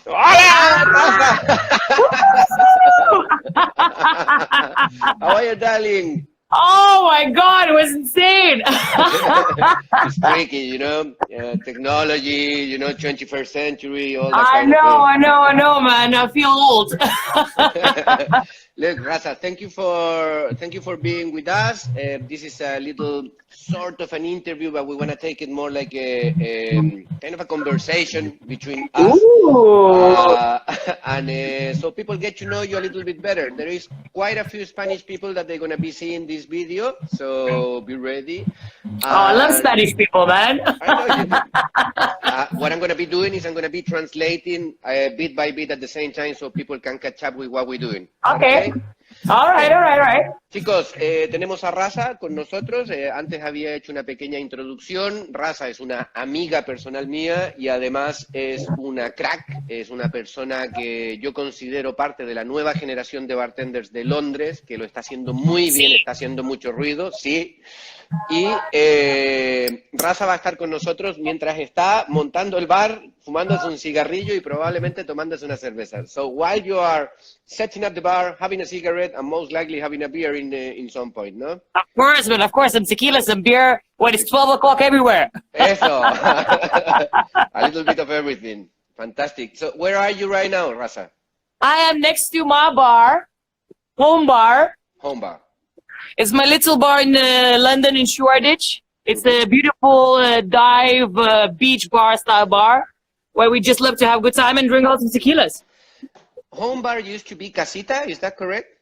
Hola, Rafa. How are you, darling? Oh my God, it was insane. It's tricky, you know, technology, you know, 21st century, all that I kind know, of man. I feel old. thing. Look, Rasa, thank you for being with us. This is a little sort of an interview, but we want to take it more like a kind of a conversation between us. Ooh. And so people get to know you a little bit better. There is quite a few Spanish people that they're going to be seeing this video, so be ready. Oh, I love And Spanish people, man. I know you do. What I'm going to be doing is I'm going to be translating bit by bit at the same time so people can catch up with what we're doing. Okay. All right. Chicos, tenemos a Rasa con nosotros. Antes había hecho una pequeña introducción. Rasa es una amiga personal mía y además es una crack, es una persona que yo considero parte de la nueva generación de bartenders de Londres, que lo está haciendo muy bien, está haciendo mucho ruido, sí. Y Rasa va a estar con nosotros mientras está montando el bar, fumándose un cigarrillo y probablemente tomándose una cerveza. So while you are setting up the bar, having a cigarette, and most likely having a beer in some point, no? Of course, man. Of course, some tequila, some beer. When it's 12 o'clock everywhere. Eso. A little bit of everything. Fantastic. So where are you right now, Rasa? I am next to my bar, home bar. Home bar. It's my little bar in London in Shoreditch. It's a beautiful dive beach bar style bar where we just love to have a good time and drink lots of tequilas. Home bar used to be casita, is that correct?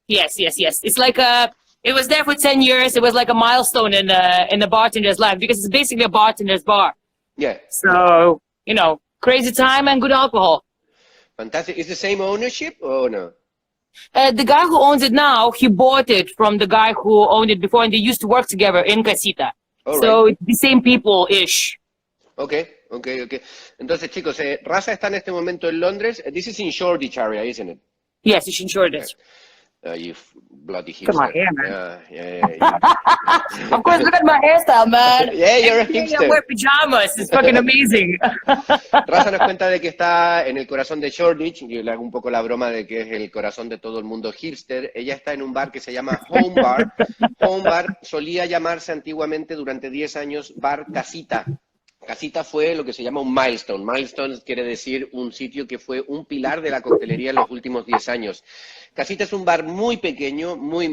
Yes. It's like it was there for 10 years. It was like a milestone in the bartender's life because it's basically a bartender's bar. Yeah. So, you know, crazy time and good alcohol. Fantastic. Is the same ownership or no? The guy who owns it now, he bought it from the guy who owned it before and they used to work together in Casita. All So right. it's the same people-ish. Okay. Entonces, chicos, Rasa está en este momento en Londres. This is in Shoreditch area, isn't it? Yes, it's in Shoreditch. You bloody hipster. Look at my hair, man. Yeah. Of course, look at my hairstyle, man. Yeah, you're a Every day I hipster. wear pajamas. It's fucking amazing. Raza nos cuenta de que está en el corazón de Shoreditch. Yo le hago un poco la broma de que es el corazón de todo el mundo hipster. Ella está en un bar que se llama Home Bar. Home Bar solía llamarse antiguamente durante 10 años Bar Casita. Casita fue lo que se llama un milestone. Milestone quiere decir un sitio que fue un pilar de la coctelería en los últimos 10 años. Casita es un bar muy pequeño, muy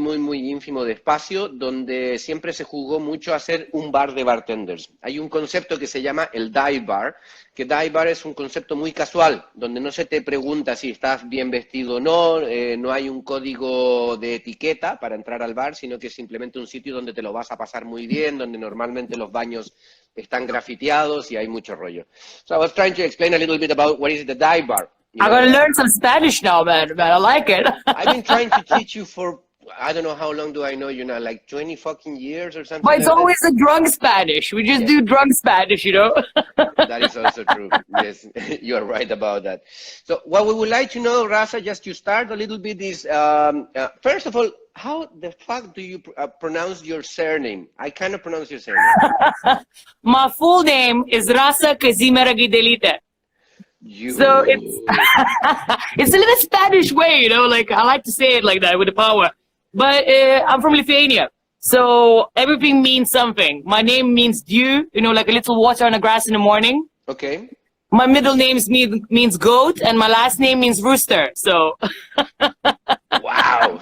ínfimo de espacio, donde siempre se jugó mucho a ser un bar de bartenders. Hay un concepto que se llama el dive bar, que dive bar es un concepto muy casual, donde no se te pregunta si estás bien vestido o no, no hay un código de etiqueta para entrar al bar, sino que es simplemente un sitio donde te lo vas a pasar muy bien, donde normalmente los baños están grafiteados y hay mucho rollo. So I was trying to explain a little bit about what is the dive bar. I'm going to learn some Spanish now, man. I like it. I've been trying to teach you for, I don't know how long do I know you now, like 20 fucking years or something. But it's like always a drunk Spanish. We just do drunk Spanish, you know? That is also true. Yes, you are right about that. So what we would like to know, Rasa, just to start a little bit is, first of all, how the fuck do you pronounce your surname? I cannot pronounce your surname. My full name is Rasa Gaidelyte. So it's it's a little Spanish way, you know, like I like to say it like that with the power. But I'm from Lithuania, so everything means something. My name means dew, you know, like a little water on the grass in the morning. Okay. My middle name means goat, and my last name means rooster. So wow.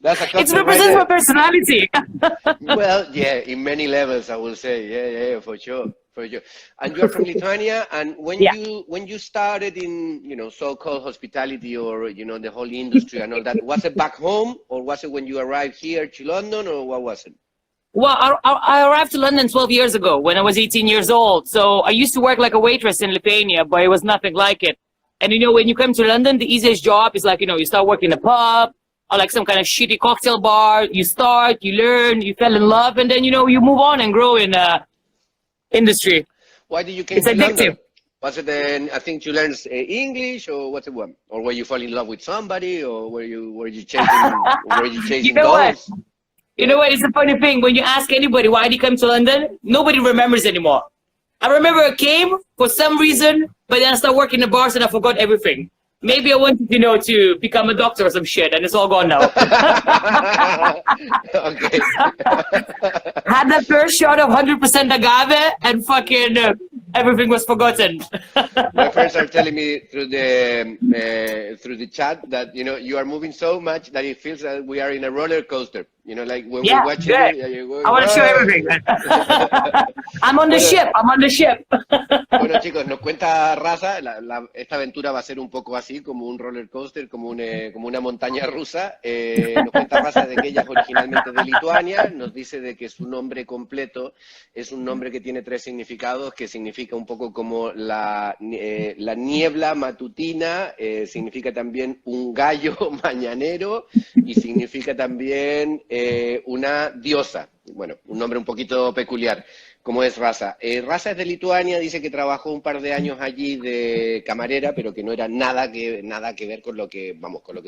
It represents my personality. Well, yeah, in many levels, I will say. Yeah, for sure. And you're from Lithuania, and when you started in, you know, so-called hospitality or, you know, the whole industry and all that, was it back home or was it when you arrived here to London or what was it? Well, I arrived to London 12 years ago when I was 18 years old. So I used to work like a waitress in Lithuania, but it was nothing like it. And, you know, when you come to London, the easiest job is like, you know, you start working in a pub or like some kind of shitty cocktail bar. You start, you learn, you fell in love, and then, you know, you move on and grow in industry. Why did you come It's to addictive. London? Was it I think you learned English, or what's it one? Or were you fall in love with somebody, or were you chasing You know what? goals? You know what? It's a funny thing. When you ask anybody, why did you come to London? Nobody remembers anymore. I remember I came for some reason but then I started working in the bars and I forgot everything. Maybe I wanted, to become a doctor or some shit, and it's all gone now. Okay. Had that first shot of 100% agave, and fucking everything was forgotten. My friends are telling me through the chat that you are moving so much that it feels that we are in a roller coaster. Like when we watch it, I want to show everything. I'm on the ship. I'm on the ship. Bueno, chicos, nos cuenta Rasa, esta aventura va a ser un poco así, como un roller coaster, como una montaña rusa. Nos cuenta Rasa de que ella es originalmente de Lituania, nos dice de que su nombre completo es un nombre que tiene 3 significados, que significa un poco como la niebla matutina, significa también un gallo mañanero y significa también una diosa. Bueno, un nombre un poquito peculiar, como es Rasa. Rasa es de Lituania, dice que trabajó un par de años allí de camarera, pero que no era nada que ver con lo que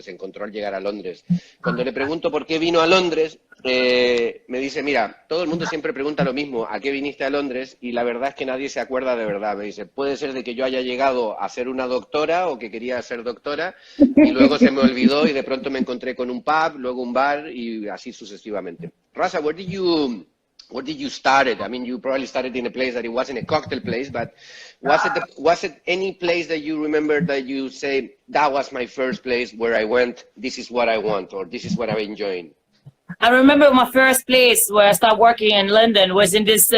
se encontró al llegar a Londres. Cuando le pregunto por qué vino a Londres, me dice, mira, todo el mundo siempre pregunta lo mismo, ¿a qué viniste a Londres? Y la verdad es que nadie se acuerda de verdad. Me dice, puede ser de que yo haya llegado a ser una doctora o que quería ser doctora y luego se me olvidó y de pronto me encontré con un pub, luego un bar y así sucesivamente. Rasa, where did you start it? I mean, you probably started in a place that it wasn't a cocktail place, but was it any place that you remember that you say, that was my first place where I went, this is what I want, or this is what I'm enjoying? I remember my first place where I started working in London was in this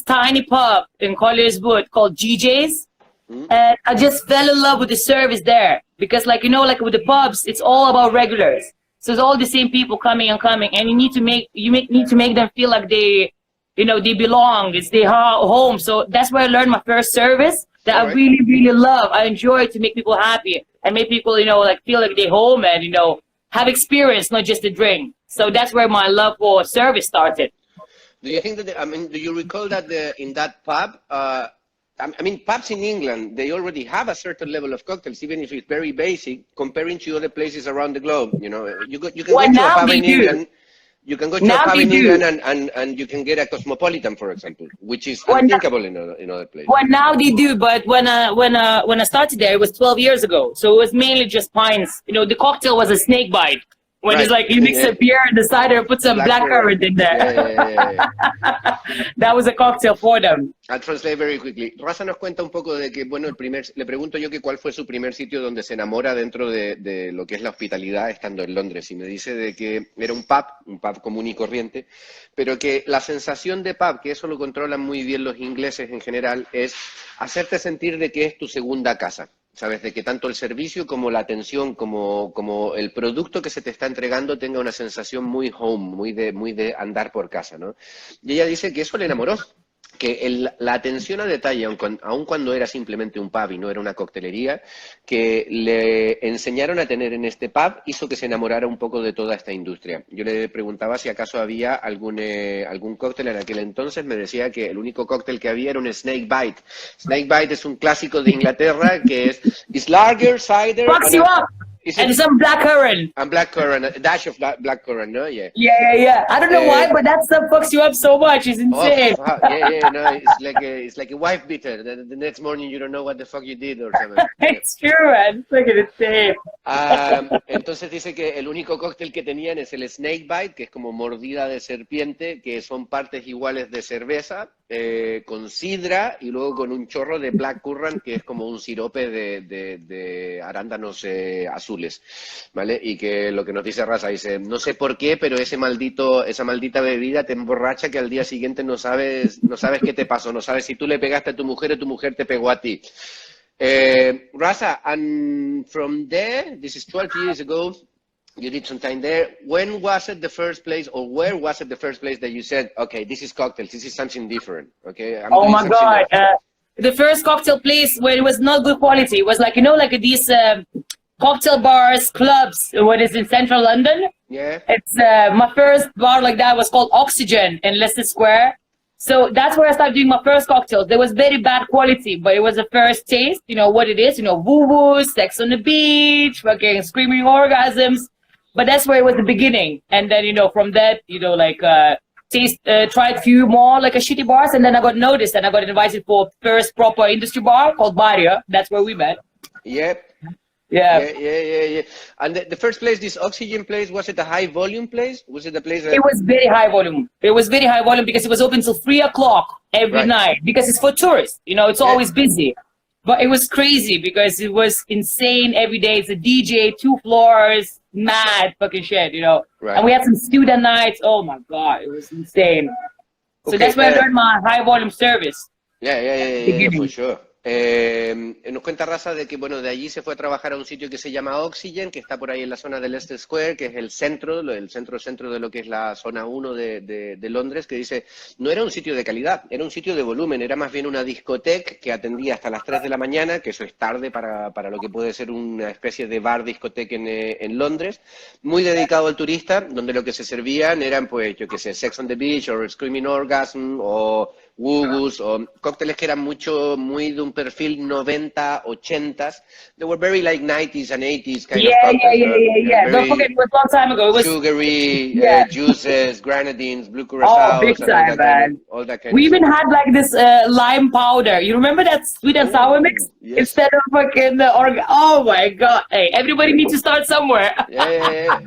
tiny pub in Colliers Wood called GJ's. And I just fell in love with the service there because, like with the pubs, it's all about regulars. So it's all the same people coming, and you need to make them feel like they belong. It's their home. So that's where I learned my first service that I really, really love. I enjoy to make people happy and make people, feel like they're home and, have experience, not just a drink. So that's where my love for service started. Do you think that, do you recall that in that pub, pubs in England, they already have a certain level of cocktails, even if it's very basic, comparing to other places around the globe. You can go to a pub in England. You can go to a pub in England and you can get a Cosmopolitan, for example, which is unthinkable in other places. Well, now they do, but when I started there, it was 12 years ago. So it was mainly just pints. The cocktail was a snake bite. When it's like you mix a beer and the cider, put some blackcurrant in there. That was a cocktail for them. I'll translate very quickly. Rasa nos cuenta un poco de que, le pregunto yo que cuál fue su primer sitio donde se enamora dentro de lo que es la hospitalidad estando en Londres. Y me dice de que era un pub común y corriente, pero que la sensación de pub, que eso lo controlan muy bien los ingleses en general, es hacerte sentir de que es tu segunda casa. ¿Sabes? De que tanto el servicio como la atención, como el producto que se te está entregando tenga una sensación muy home, muy de andar por casa, ¿no? Y ella dice que eso le enamoró, que la atención a detalle, aun cuando era simplemente un pub y no era una coctelería, que le enseñaron a tener en este pub, hizo que se enamorara un poco de toda esta industria. Yo le preguntaba si acaso había algún cóctel en aquel entonces, me decía que el único cóctel que había era un Snake Bite. Snake Bite es un clásico de Inglaterra que es lager, cider... And some blackcurrant. And blackcurrant, a dash of blackcurrant, no? Yeah. Yeah. I don't know why, but that stuff fucks you up so much. It's insane. No, it's like a wife beater. The next morning you don't know what the fuck you did or something. It's true, man. It's like insane. Entonces dice que el único cóctel que tenían es el Snake Bite, que es como mordida de serpiente, que son partes iguales de cerveza, con sidra y luego con un chorro de blackcurrant, que es como un sirope de arándanos azules. ¿Vale? Y que lo que nos dice Rasa, dice, no sé por qué, pero esa maldita bebida te emborracha que al día siguiente no sabes qué te pasó, no sabes si tú le pegaste a tu mujer o tu mujer te pegó a ti. Rasa, and from there, this is 12 years ago, you did some time there. When was it the first place, or where was it the first place that you said, okay, this is cocktails, this is something different, okay? Oh my God. The first cocktail place where it was not good quality, it was like, like these... cocktail bars, clubs, when it's in central London. Yeah. It's my first bar like that was called Oxygen in Leicester Square. So that's where I started doing my first cocktails. There was very bad quality, but it was a first taste. You know what it is, woo-woo, sex on the beach, fucking screaming orgasms. But that's where it was the beginning. And then, from that, tried few more like a shitty bars, and then I got noticed and I got invited for first proper industry bar called Barrio. That's where we met. Yep. Yeah. Yeah. And the first place, this Oxygen place, was it a high volume place? Was it a place that... It was very high volume. It was very high volume because it was open till 3 o'clock every night because it's for tourists. You know, it's always busy. But it was crazy because it was insane every day. It's a DJ, 2 floors, mad fucking shit, you know. Right. And we had some student nights. Oh my God, it was insane. So that's where I learned my high volume service. Yeah, for sure. Nos cuenta Rasa de que, bueno, de allí se fue a trabajar a un sitio que se llama Oxygen, que está por ahí en la zona del Leicester Square, que es el centro de lo que es la zona 1 de Londres, que dice, no era un sitio de calidad, era un sitio de volumen, era más bien una discoteca que atendía hasta las 3 de la mañana, que eso es tarde para lo que puede ser una especie de bar discoteca en Londres, muy dedicado al turista, donde lo que se servían eran, pues, yo qué sé, Sex on the Beach, o Screaming Orgasm, o Wugus, o cócteles que eran muy de un perfil 90, 80s. They were very like 90s and 80s kind of cocktails. Yeah. Don't forget, it was a long time ago. It was sugary juices, grenadines, blue curacao. Oh, big time, man. All that kind we of even stuff. had like this lime powder. You remember that sweet and sour mix? Yes. Instead of fucking oh my God. Hey, everybody needs to start somewhere. Yeah.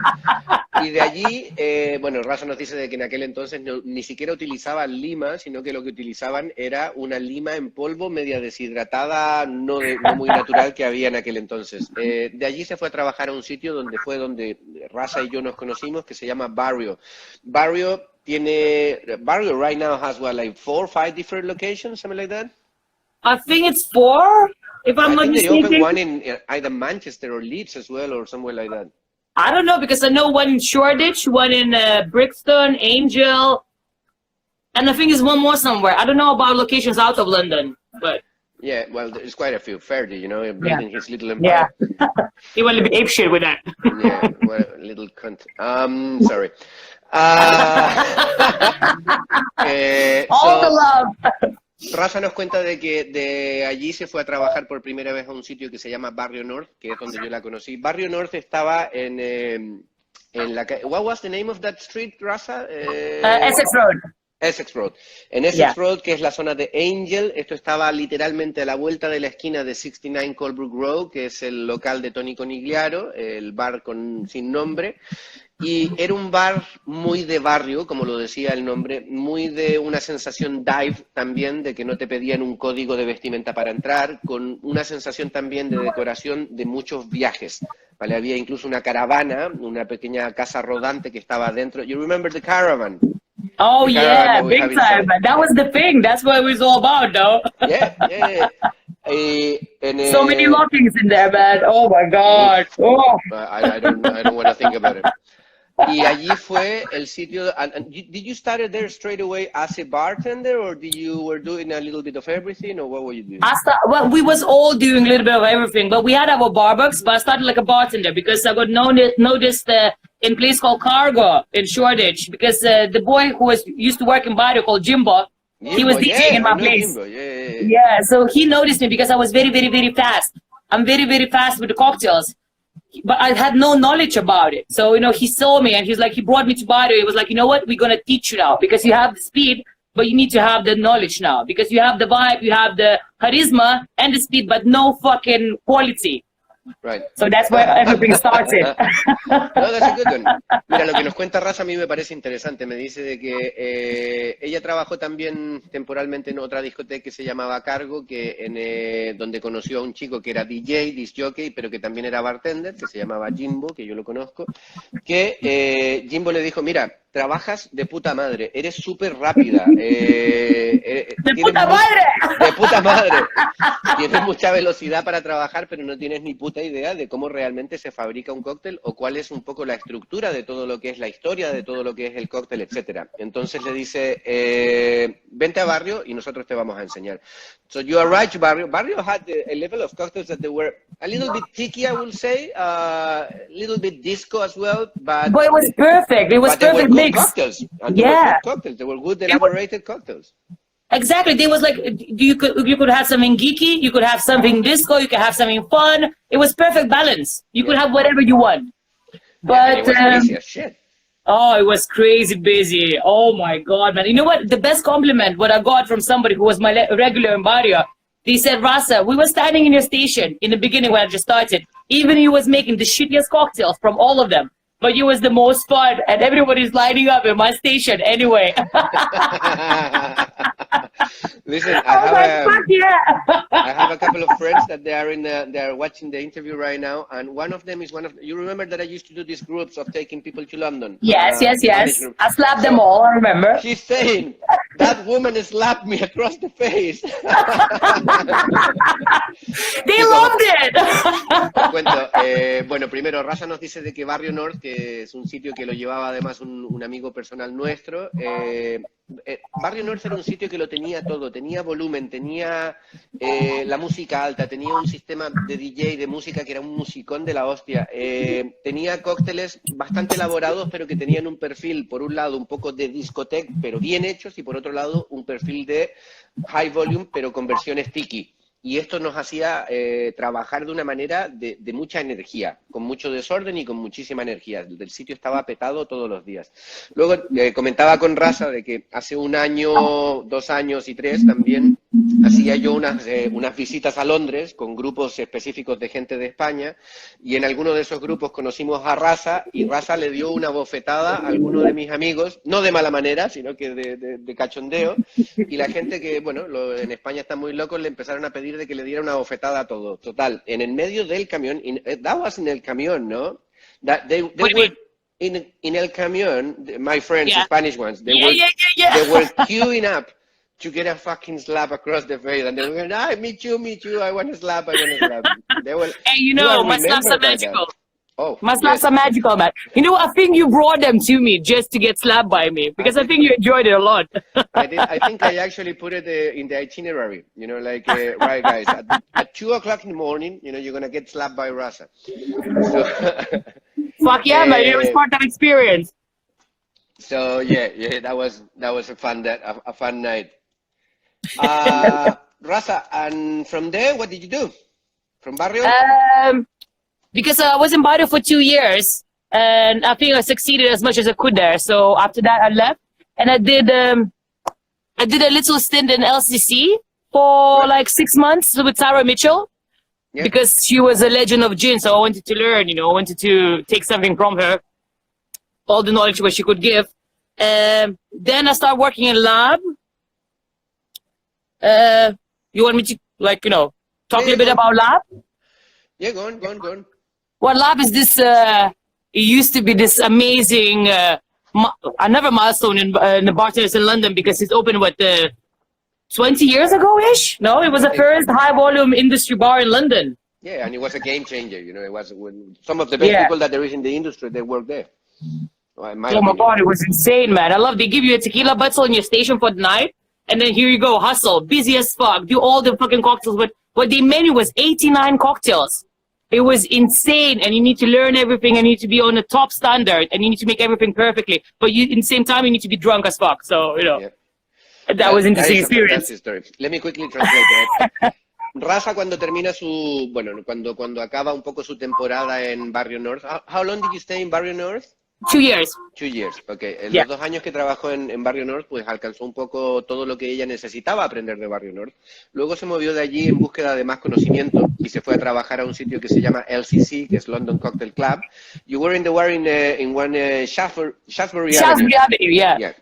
Y de allí, bueno, Rasa nos dice de que en aquel entonces ni siquiera utilizaban lima, sino que lo que utilizaban era una lima en polvo media deshidratada, no muy natural que había en aquel entonces. De allí se fue a trabajar a un sitio donde Rasa y yo nos conocimos, que se llama Barrio. Barrio right now has what, like 4 or 5 different locations, something like that? I think it's 4, if I'm not mistaken. They opened one in either Manchester or Leeds as well, or somewhere like that. I don't know, because I know one in Shoreditch, one in Brixton, Angel, and I think there's one more somewhere. I don't know about locations out of London, but... Yeah, well, there's quite a few. Ferdy, you know, building his little empire. Yeah. He wanted to be apeshit with that. Yeah, what a little cunt. Sorry. All the love. Rasa nos cuenta de que de allí se fue a trabajar por primera vez a un sitio que se llama Barrio North, que es donde yo la conocí. Barrio North estaba en la calle... What was the name of that street, Rasa? Essex Road. Essex Road. En Essex Road, que es la zona de Angel, esto estaba literalmente a la vuelta de la esquina de 69 Colebrook Road, que es el local de Tony Conigliaro, el bar sin nombre. Y era un bar muy de barrio, como lo decía el nombre, muy de una sensación dive también, de que no te pedían un código de vestimenta para entrar, con una sensación también de decoración de muchos viajes. ¿Vale? Había incluso una caravana, una pequeña casa rodante que estaba dentro. You remember the caravan? Oh yeah, big time. That was the thing. That's what it was all about, though. Yeah. So many lockings in there, man. Oh my God. Oh. I don't want to think about it. Y allí fue el sitio. Did you start there straight away as a bartender, or did you were doing a little bit of everything, or what were you doing? Well, we was all doing a little bit of everything, but we had our Starbucks. But I started like a bartender because I got noticed in a place called Cargo in Shoreditch, because the boy who used to work in Barrio called Jimbo, he was DJing in my place. Jimbo. Yeah, so he noticed me because I was very, very, very fast. I'm very, very fast with the cocktails. But I had no knowledge about it. So, you know, he saw me and he brought me to Barrio. He was like, you know what, we're going to teach you now because you have the speed, but you need to have the knowledge now because you have the vibe, you have the charisma and the speed, but no fucking quality. Right. So that's where everything started. No, that's a good one. Mira, lo que nos cuenta Rasa a mí me parece interesante. Me dice de que ella trabajó también temporalmente en otra discoteca que se llamaba Cargo, donde conoció a un chico que era DJ, disc jockey, pero que también era bartender, que se llamaba Jimbo, que yo lo conozco, que Jimbo le dijo, mira, trabajas de puta madre, eres súper rápida. ¡De puta madre! ¡De puta madre! Tienes mucha velocidad para trabajar, pero no tienes ni puta idea de cómo realmente se fabrica un cóctel o cuál es un poco la estructura de todo lo que es la historia, de todo lo que es el cóctel, etcétera. Entonces le dice, vente a Barrio y nosotros te vamos a enseñar. So you arrived to Barrio. Barrio had a level of cocktails that they were a little bit tiki, I will say, a little bit disco as well, but it was perfect. It was perfect mix. Cocktails. And they were good cocktails. They were good elaborated cocktails. Exactly. There was like, you could have something geeky, you could have something disco, you could have something fun. It was perfect balance. You could have whatever you want. But it was crazy as shit. Oh, it was crazy busy. Oh my God, man. You know what? The best compliment what I got from somebody who was my regular in Barrio, they said, Rasa, we were standing in your station in the beginning when I just started. Even you was making the shittiest cocktails from all of them. But you was the most fun and everybody's lining up in my station anyway. Listen, Yeah. I have a couple of friends that they are watching the interview right now, and one of them is you remember that I used to do these groups of taking people to London? Yes. I slapped them all, I remember. She's saying, that woman slapped me across the face. They loved it. Te cuento, bueno, primero, Rasa nos dice de que Barrio North, que es un sitio que lo llevaba además un amigo personal nuestro, Barrio North era un sitio que lo tenía todo, tenía volumen, tenía la música alta, tenía un sistema de DJ de música que era un musicón de la hostia, tenía cócteles bastante elaborados pero que tenían un perfil, por un lado un poco de discoteca pero bien hechos y por otro lado un perfil de high volume pero con versiones tiki. Y esto nos hacía trabajar de una manera de mucha energía, con mucho desorden y con muchísima energía. El sitio estaba petado todos los días. Luego comentaba con Rasa de que hace un año, 2 años y 3 también hacía yo unas visitas a Londres con grupos específicos de gente de España y en alguno de esos grupos conocimos a Rasa y Rasa le dio una bofetada a alguno de mis amigos, no de mala manera, sino que de cachondeo, y la gente que, bueno, en España están muy locos, le empezaron a pedir de que le diera una bofetada a todo. Total, en el medio del camión, that was en el camión, ¿no? They were in el camión, my friends, the Spanish ones, they were queuing up to get a fucking slap across the face, and they were going, me too, I want to slap, They were, hey, you know, my slaps are magical. Oh, my slaps are magical, man. You know, I think you brought them to me just to get slapped by me because I think you enjoyed it a lot. I think I actually put it in the itinerary. You know, like, right, guys, at 2 o'clock in the morning, you know, you're gonna get slapped by Rasa. So, fuck yeah, man! It was part of experience. So yeah, that was a fun night. Rasa, and from there, what did you do? From Barrio? Because I was in Barrio for 2 years, and I think I succeeded as much as I could there. So after that, I left, and I did a little stint in LCC for like 6 months with Sarah Mitchell, because she was a legend of gin. So I wanted to learn, you know, I wanted to take something from her, all the knowledge what she could give. Then I started working in lab. You want me to, like, you know, talk a little bit about lab? Yeah, go on. Well, lab is this, it used to be this amazing, another milestone in the bartenders in London because it's opened, 20 years ago-ish? No, it was the first high-volume industry bar in London. Yeah, and it was a game changer, you know, it was some of the best people that there is in the industry, they work there. Oh my God, it was insane, man. They give you a tequila bottle in your station for the night, and then here you go, hustle, busy as fuck, do all the fucking cocktails, but what they menu was 89 cocktails. It was insane, and you need to learn everything, and you need to be on the top standard, and you need to make everything perfectly. But in the same time, you need to be drunk as fuck. So, you know, that was an interesting experience. Let me quickly translate that. Rasa cuando termina cuando acaba un poco su temporada en Barrio North. How long did you stay in Barrio North? 2 years. 2 years, ok. En los 2 años que trabajó en Barrio North, pues alcanzó un poco todo lo que ella necesitaba aprender de Barrio North. Luego se movió de allí en búsqueda de más conocimiento y se fue a trabajar a un sitio que se llama LCC, que es London Cocktail Club. You were in one Shaftesbury Avenue. Yeah.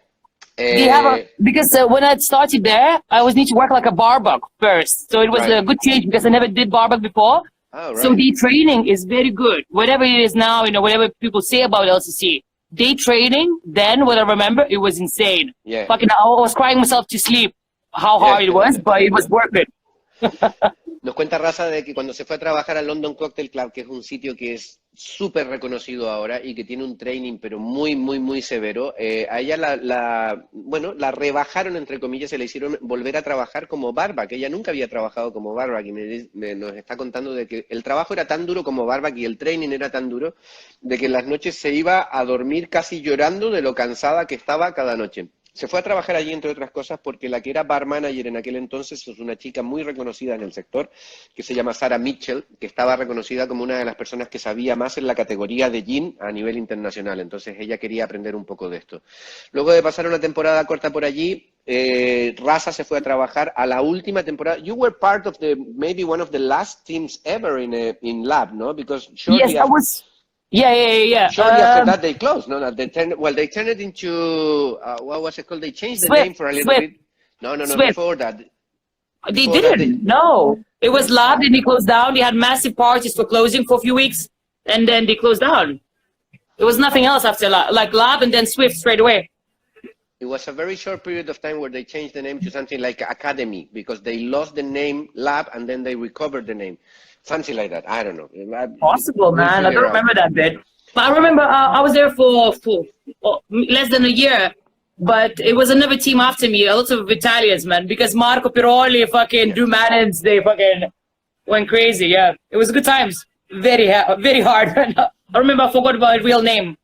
Because when I started there, I was need to work like a barback first. So it was a good change because I never did barback before. Oh, right. So day training is very good. Whatever it is now, you know, whatever people say about LCC, day training, then what I remember, it was insane. Yeah. Fucking, I was crying myself to sleep how hard it was, but it was worth it. Nos cuenta Rasa de que cuando se fue a trabajar al London Cocktail Club, que es un sitio que es súper reconocido ahora y que tiene un training pero muy severo, a ella la rebajaron, entre comillas, se le hicieron volver a trabajar como barback, que ella nunca había trabajado como barback y nos está contando de que el trabajo era tan duro como barback y el training era tan duro de que en las noches se iba a dormir casi llorando de lo cansada que estaba cada noche. Se fue a trabajar allí, entre otras cosas, porque la que era bar manager en aquel entonces es una chica muy reconocida en el sector, que se llama Sarah Mitchell, que estaba reconocida como una de las personas que sabía más en la categoría de gin a nivel internacional. Entonces ella quería aprender un poco de esto. Luego de pasar una temporada corta por allí, Rasa se fue a trabajar a la última temporada. You were part of maybe one of the last teams ever in Lab, no? Because shortly Yes, I was. Yeah. shortly after that, they closed. No, they turned it into what was it called? They changed the name for a little bit. No. Swift. Before that, They didn't. No, it was Lab, and they closed down. They had massive parties for closing for a few weeks, and then they closed down. There was nothing else after Lab, like Lab, and then Swift straight away. it was a very short period of time where they changed the name to something like Academy because they lost the name Lab and then they recovered the name. Something like that. I don't know. Possible, man. I don't remember that bit. But I remember I was there for less than a year. But it was another team after me, a lot of Italians, man, because Marco Piroli, fucking Drew Mannins, they fucking went crazy, yeah. It was good times. Very hard. I remember I forgot about my real name.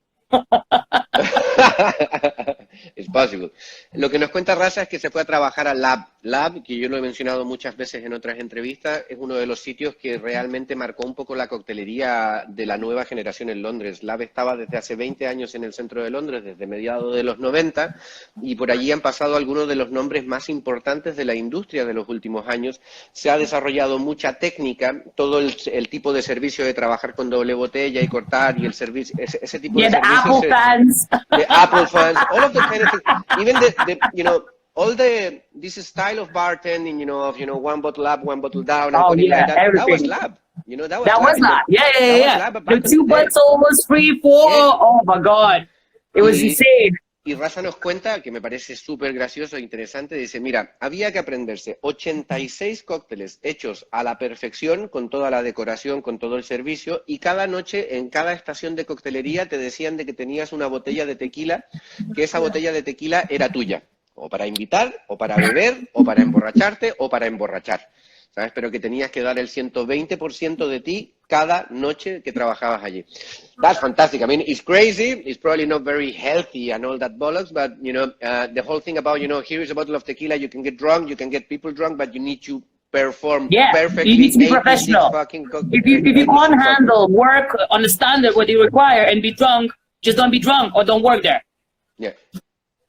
It's possible. Lo que nos cuenta Rasa es que se fue a trabajar a Lab. Lab, que yo lo he mencionado muchas veces en otras entrevistas, es uno de los sitios que realmente marcó un poco la coctelería de la nueva generación en Londres. Lab estaba desde hace 20 años en el centro de Londres, desde mediados de los 90, y por allí han pasado algunos de los nombres más importantes de la industria de los últimos años. Se ha desarrollado mucha técnica, todo el tipo de servicio de trabajar con doble botella y cortar, y el servicio, ese tipo de servicios. Apple fans. The Apple fans, all of the kind of things, even all this style of bartending, one bottle up, one bottle down, and like that was Lab. That was Lab. Yeah. The 2 bottles, 3, 4. Yeah. Oh my God, it was insane. Y Rasa nos cuenta, que me parece súper gracioso e interesante, dice, mira, había que aprenderse 86 cócteles hechos a la perfección, con toda la decoración, con todo el servicio, y cada noche, en cada estación de coctelería, te decían de que tenías una botella de tequila, que esa botella de tequila era tuya, o para invitar, o para beber, o para emborracharte, o para emborrachar, ¿sabes? Pero que tenías que dar el 120% de ti cada noche que trabajabas allí. That's fantastic. I mean, it's crazy. It's probably not very healthy and all that bollocks, but, the whole thing about, here is a bottle of tequila, you can get drunk, you can get people drunk, but you need to perform perfectly. You need to be professional. If you can't handle work on the standard what you require and be drunk, just don't be drunk or don't work there. Yeah.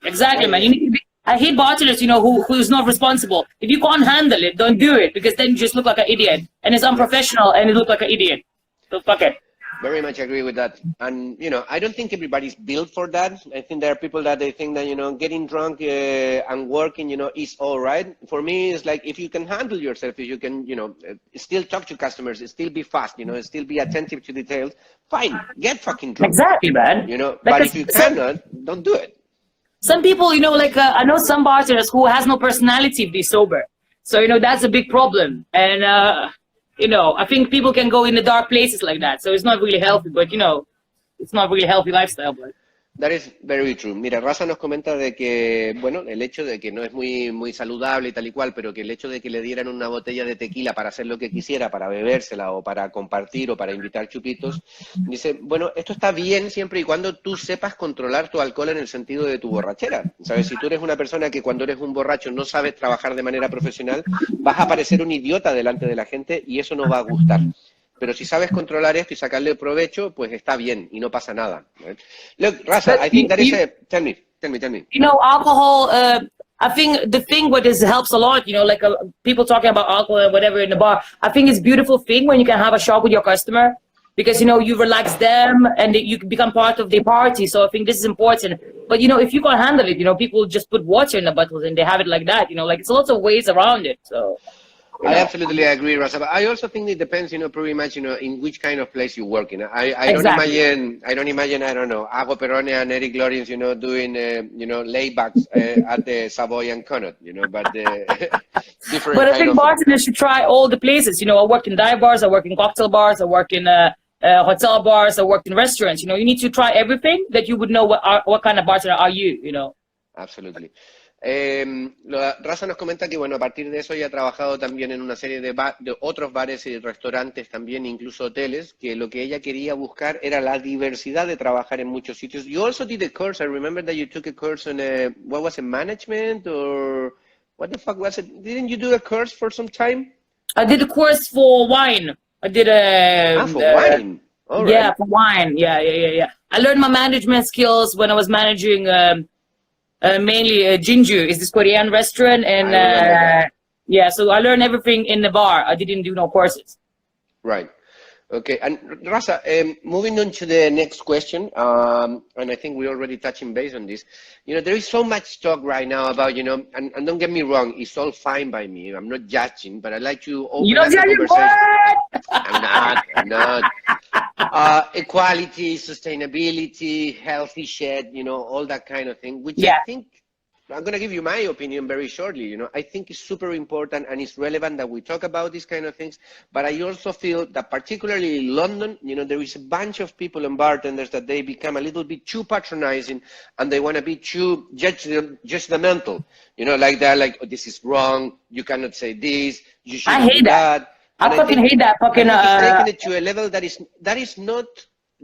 Exactly, man. You need to be, I hate bartenders, who's not responsible. If you can't handle it, don't do it, because then you just look like an idiot. And it's unprofessional, and you look like an idiot. So fuck it. Very much agree with that. And, I don't think everybody's built for that. I think there are people that they think that, getting drunk and working, is all right. For me, it's like, if you can handle yourself, if you can, still talk to customers, still be fast, still be attentive to details, fine, get fucking drunk. Exactly, man. But if you cannot, don't do it. Some people, I know some bartenders who has no personality if they're sober. So, that's a big problem. And, I think people can go in the dark places like that. So it's not really healthy, but, it's not really a healthy lifestyle. But That is very true. Mira, Rasa nos comenta de que, bueno, el hecho de que no es muy saludable y tal y cual, pero que el hecho de que le dieran una botella de tequila para hacer lo que quisiera, para bebérsela o para compartir o para invitar chupitos, dice, bueno, esto está bien siempre y cuando tú sepas controlar tu alcohol en el sentido de tu borrachera. ¿Sabes? Si tú eres una persona que cuando eres un borracho no sabes trabajar de manera profesional, vas a parecer un idiota delante de la gente y eso no va a gustar. Pero si sabes controlar esto y sacarle provecho, pues está bien y no pasa nada. Right? Look, Rasa, I think that is a... Tell me. You know, alcohol, I think the thing what is helps a lot, you know, like people talking about alcohol and whatever in the bar. I think it's a beautiful thing when you can have a shot with your customer because, you know, you relax them and you can become part of the party. So I think this is important. But, you know, if you can't handle it, you know, people just put water in the bottles and they have it like that, you know, like it's lots of ways around it. So... I absolutely agree, Rasa. But I also think it depends, you know, pretty much, you know, in which kind of place you work in. I don't imagine, I don't know, Ago Perone and Eric Lawrence, you know, doing, you know, laybacks at the Savoy and Connaught, you know, but different. But I think bartenders should try all the places. You know, I work in dive bars, I work in cocktail bars, I work in hotel bars, I work in restaurants. You know, you need to try everything that you would know what kind of bartender are you, you know. Absolutely. Rasa nos comenta que, bueno, a partir de eso ya ha trabajado también en una serie de otros bares y restaurantes también, incluso hoteles, que lo que ella quería buscar era la diversidad de trabajar en muchos sitios. You also did a course, I remember that you took a course on, what was it, management, or what the fuck was it? Didn't you do a course for some time? I did a course for wine. I did For wine? All yeah, right. for wine. Yeah. I learned my management skills when I was managing mainly Jinju, is this Korean restaurant, and yeah, so I learned everything in the bar. I didn't do no courses. Right. Okay. And Rasa, moving on to the next question, and I think we're already touching base on this. You know, there is so much talk right now about, you know, and don't get me wrong, it's all fine by me. I'm not judging, but I like to open up the conversation. I'm not. Equality, sustainability, healthy shed, you know, all that kind of thing, which I think, I'm going to give you my opinion very shortly, you know, I think it's super important and it's relevant that we talk about these kind of things, but I also feel that particularly in London, you know, there is a bunch of people and bartenders that they become a little bit too patronizing and they want to be too judgmental, you know, like they're like, oh, this is wrong, you cannot say this, you shouldn't do that. I fucking hate that fucking. I think it's taking it to a level that is not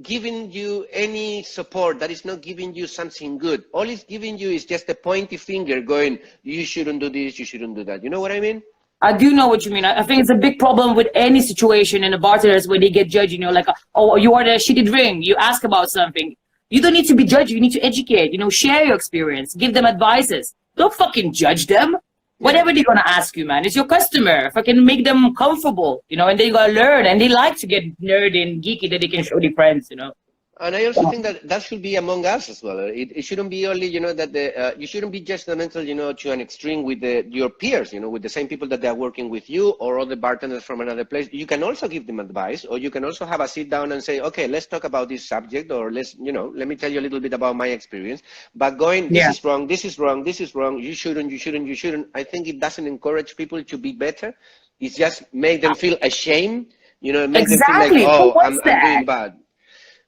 giving you any support, that is not giving you something good. All it's giving you is just a pointy finger going, you shouldn't do this, you shouldn't do that. You know what I mean? I do know what you mean. I think it's a big problem with any situation in the bartenders when they get judged, you know, like, oh, you order a shitty drink, you ask about something. You don't need to be judged, you need to educate, you know, share your experience, give them advices. Don't fucking judge them. Whatever they're gonna ask you, man, it's your customer. Fucking make them comfortable, you know, and they gotta learn, and they like to get nerdy and geeky that they can show their friends, you know. And I also think that that should be among us as well. It shouldn't be only, you know, that you shouldn't be judgmental, you know, to an extreme with your peers, you know, with the same people that they are working with you or other bartenders from another place. You can also give them advice, or you can also have a sit down and say, okay, let's talk about this subject, or let's, you know, let me tell you a little bit about my experience. But going, this is wrong, this is wrong, this is wrong, you shouldn't, you shouldn't, you shouldn't. I think it doesn't encourage people to be better. It's just make them feel ashamed, you know, make them feel like, oh, I'm doing bad.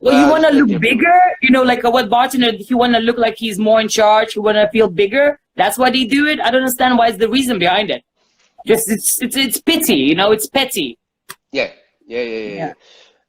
Well, you want to look bigger, you know, like what bartender, he want to look like he's more in charge, he want to feel bigger. That's why they do it. I don't understand why it's the reason behind it. Just, it's pity, you know, it's petty. Yeah.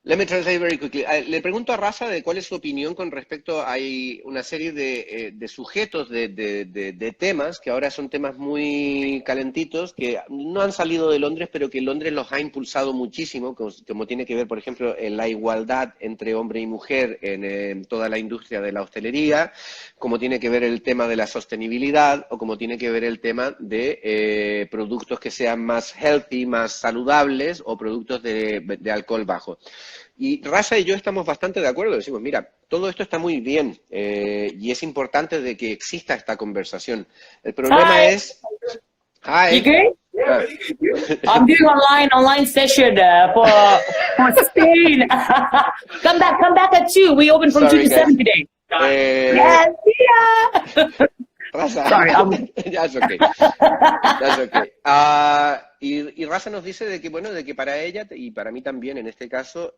Let me translate very quickly. Le pregunto a Rasa de cuál es su opinión con respecto a una serie de sujetos, de temas, que ahora son temas muy calentitos, que no han salido de Londres, pero que Londres los ha impulsado muchísimo, como tiene que ver, por ejemplo, en la igualdad entre hombre y mujer en toda la industria de la hostelería, como tiene que ver el tema de la sostenibilidad, o como tiene que ver el tema de productos que sean más healthy, más saludables, o productos de alcohol bajo. Y Rasa y yo estamos bastante de acuerdo, decimos, mira, todo esto está muy bien y es importante de que exista esta conversación. El problema es... Hi. You good? I'm doing online session for Spain. Come back at 2. We open from 2 to 7 today. Yes, yeah. Rasa, sorry, that's okay. That's okay. Y Rasa nos dice de que, bueno, de que para ella y para mí también en este caso,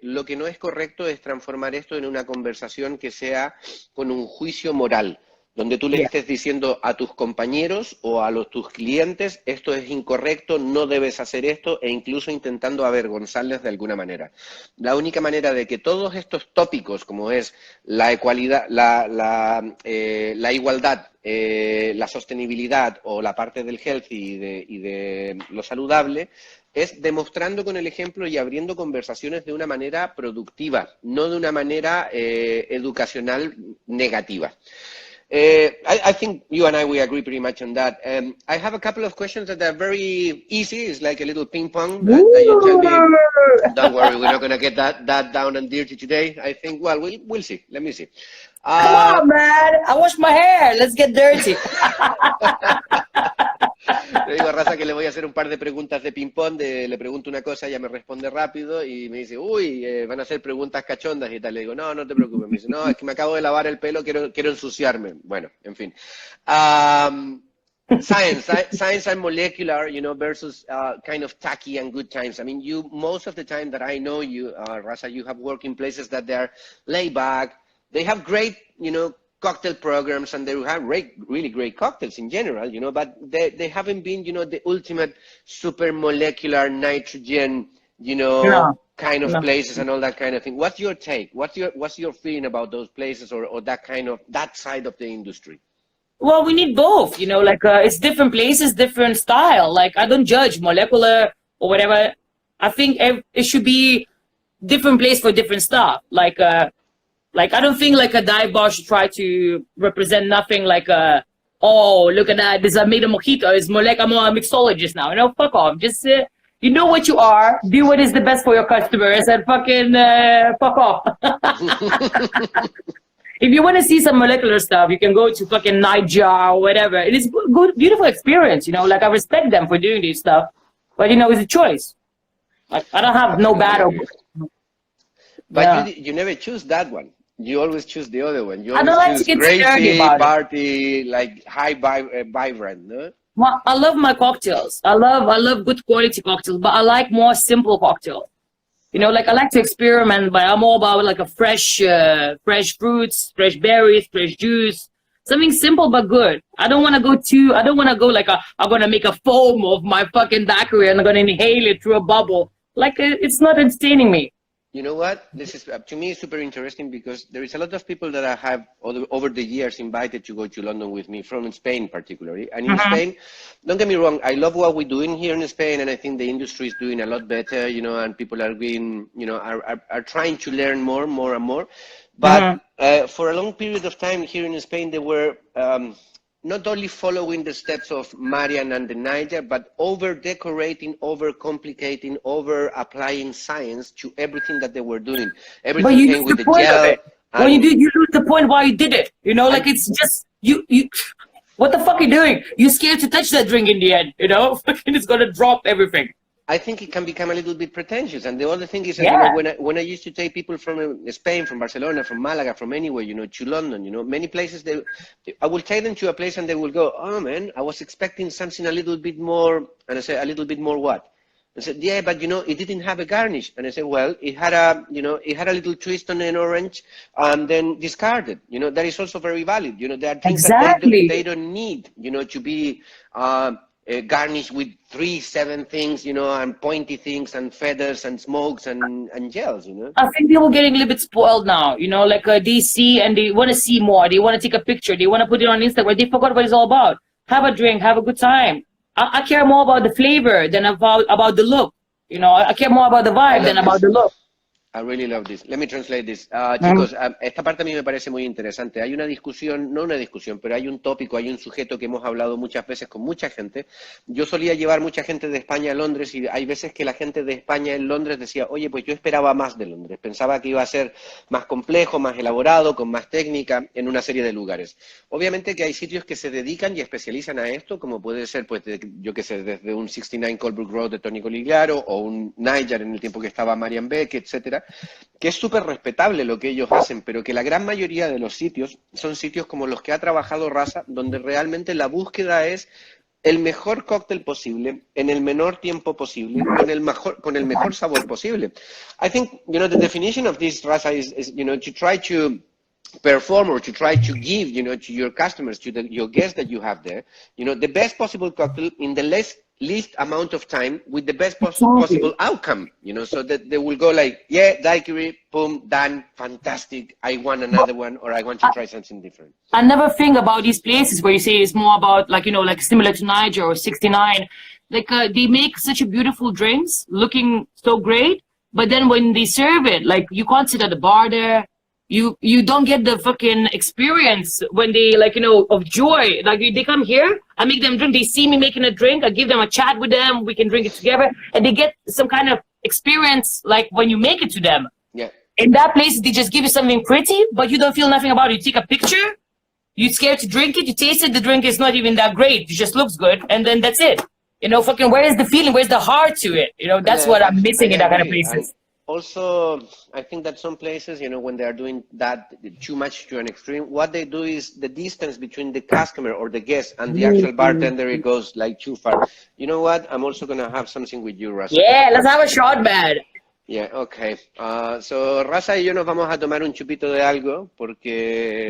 lo que no es correcto es transformar esto en una conversación que sea con un juicio moral, donde tú le estés diciendo a tus compañeros o a tus clientes, esto es incorrecto, no debes hacer esto, e incluso intentando avergonzarles de alguna manera. La única manera de que todos estos tópicos, como es la ecualidad, la igualdad, la sostenibilidad o la parte del healthy y de lo saludable, es demostrando con el ejemplo y abriendo conversaciones de una manera productiva, no de una manera educacional negativa. I think you and we agree pretty much on that. I have a couple of questions that are very easy. It's like a little ping pong. That you tell me, don't worry, we're not going to get that down and dirty today. I think, well, we'll see. Let me see. Come on, man. I wash my hair. Let's get dirty. Le digo a Rasa que le voy a hacer un par de preguntas de ping-pong, le pregunto una cosa, ella me responde rápido y me dice, uy, van a hacer preguntas cachondas y tal. Le digo, no, no te preocupes. Me dice, no, es que me acabo de lavar el pelo, quiero ensuciarme. Bueno, en fin. Science and molecular, you know, versus kind of tacky and good times. I mean, most of the time that I know you, Rasa, you have worked in places that they're laid back. They have great, you know, cocktail programs, and they have really great cocktails in general, you know, but they haven't been, you know, the ultimate super molecular nitrogen, you know, No, kind of no. places and all that kind of thing. What's your take? What's your feeling about those places, or that kind of, that side of the industry? Well, we need both, you know, like it's different places, different style. Like I don't judge molecular or whatever. I think it should be different place for different stuff. Like I don't think like a dive bar should try to represent nothing like oh, look at that, this I made a mojito. It's more like I'm a mixologist now. You know, fuck off. Just you know what you are. Do what is the best for your customers, and fucking fuck off. If you want to see some molecular stuff, you can go to fucking Niger or whatever. It is good, beautiful experience. You know, like I respect them for doing this stuff, but you know, it's a choice. Like I don't have no battle. But Yeah. you never choose that one. You always choose the other one. You I don't always like to choose get dirty crazy, about it. party, like high vibrant, no? Well, I love my cocktails. I love good quality cocktails, but I like more simple cocktails. You know, like I like to experiment, but I'm all about like a fresh fruits, fresh berries, fresh juice, something simple but good. I don't want to go like I'm going to make a foam of my fucking daiquiri and I'm going to inhale it through a bubble. Like it's not entertaining me. You know what? This is, to me, super interesting because there is a lot of people that I have over the years invited to go to London with me, from Spain particularly. And in Spain, don't get me wrong, I love what we're doing here in Spain, and I think the industry is doing a lot better, you know, and people are being, you know, are trying to learn more and more. But for a long period of time here in Spain, they were not only following the steps of Marian and the Niger, but over-decorating, over-complicating, over-applying science to everything that they were doing. Everything But you came lose with the the point of gel. it. When you do, you lose the point why you did it. You know, like it's just you. What the fuck are you doing? You're scared to touch that drink in the end. You know, fucking it's gonna drop everything. I think it can become a little bit pretentious. And the other thing is that, Yeah. you know, when I used to take people from Spain, from Barcelona, from Malaga, from anywhere, you know, to London, you know, many places, I will take them to a place and they will go, oh man, I was expecting something a little bit more. And I say, a little bit more what? I said, yeah, but you know, it didn't have a garnish. And I said, well, it had a little twist on an orange and then discarded. You know, that is also very valid. You know, there are things that they don't need, you know, to be garnished with 7 things, you know, and pointy things and feathers and smokes and gels, you know. I think people are getting a little bit spoiled now. You know, like they see and they want to see more. They want to take a picture. They want to put it on Instagram. They forgot what it's all about. Have a drink. Have a good time. I care more about the flavor than about the look. You know, I care more about the vibe than about the look. I really love this. Let me translate this. Chicos, esta parte a mí me parece muy interesante. Hay una discusión, no una discusión, pero hay un tópico, hay un sujeto que hemos hablado muchas veces con mucha gente. Yo solía llevar mucha gente de España a Londres y hay veces que la gente de España en Londres decía, oye, pues yo esperaba más de Londres. Pensaba que iba a ser más complejo, más elaborado, con más técnica en una serie de lugares. Obviamente que hay sitios que se dedican y especializan a esto, como puede ser, pues, yo qué sé, desde un 69 Colebrook Road de Tony Coligliaro o un Niger en el tiempo que estaba Marian Beck, etcétera, que es súper respetable lo que ellos hacen, pero que la gran mayoría de los sitios son sitios como los que ha trabajado Rasa, donde realmente la búsqueda es el mejor cóctel posible, en el menor tiempo posible, con el mejor sabor posible. I think, you know, the definition of this, Rasa, is you know, to try to perform or to try to give, you know, to your customers, to your guests that you have there, you know, the best possible cocktail in the least amount of time with the best possible outcome, you know, so that they will go like, yeah, daiquiri, boom, done, fantastic, I want another one, or I want to try something different. I never think about these places where you say it's more about, like, you know, like similar to Niger or 69. Like, they make such a beautiful drinks, looking so great, but then when they serve it, like, you can't sit at the bar there. You don't get the fucking experience when they, like, you know, of joy. Like, they come here, I make them drink, they see me making a drink, I give them a chat with them, we can drink it together, and they get some kind of experience, like, when you make it to them. Yeah. In that place, they just give you something pretty, but you don't feel nothing about it. You take a picture, you're scared to drink it, you taste it, the drink is not even that great, it just looks good, and then that's it. You know, fucking, where is the feeling, where's the heart to it? You know, that's what I'm missing in that kind of places. Also, I think that some places, you know, when they are doing that too much to an extreme, what they do is the distance between the customer or the guest and the actual bartender, it goes like too far. You know what? I'm also going to have something with you, Rasa. Yeah, let's have a shot, man. Yeah, okay. So Rasa y yo nos vamos a tomar un chupito de algo porque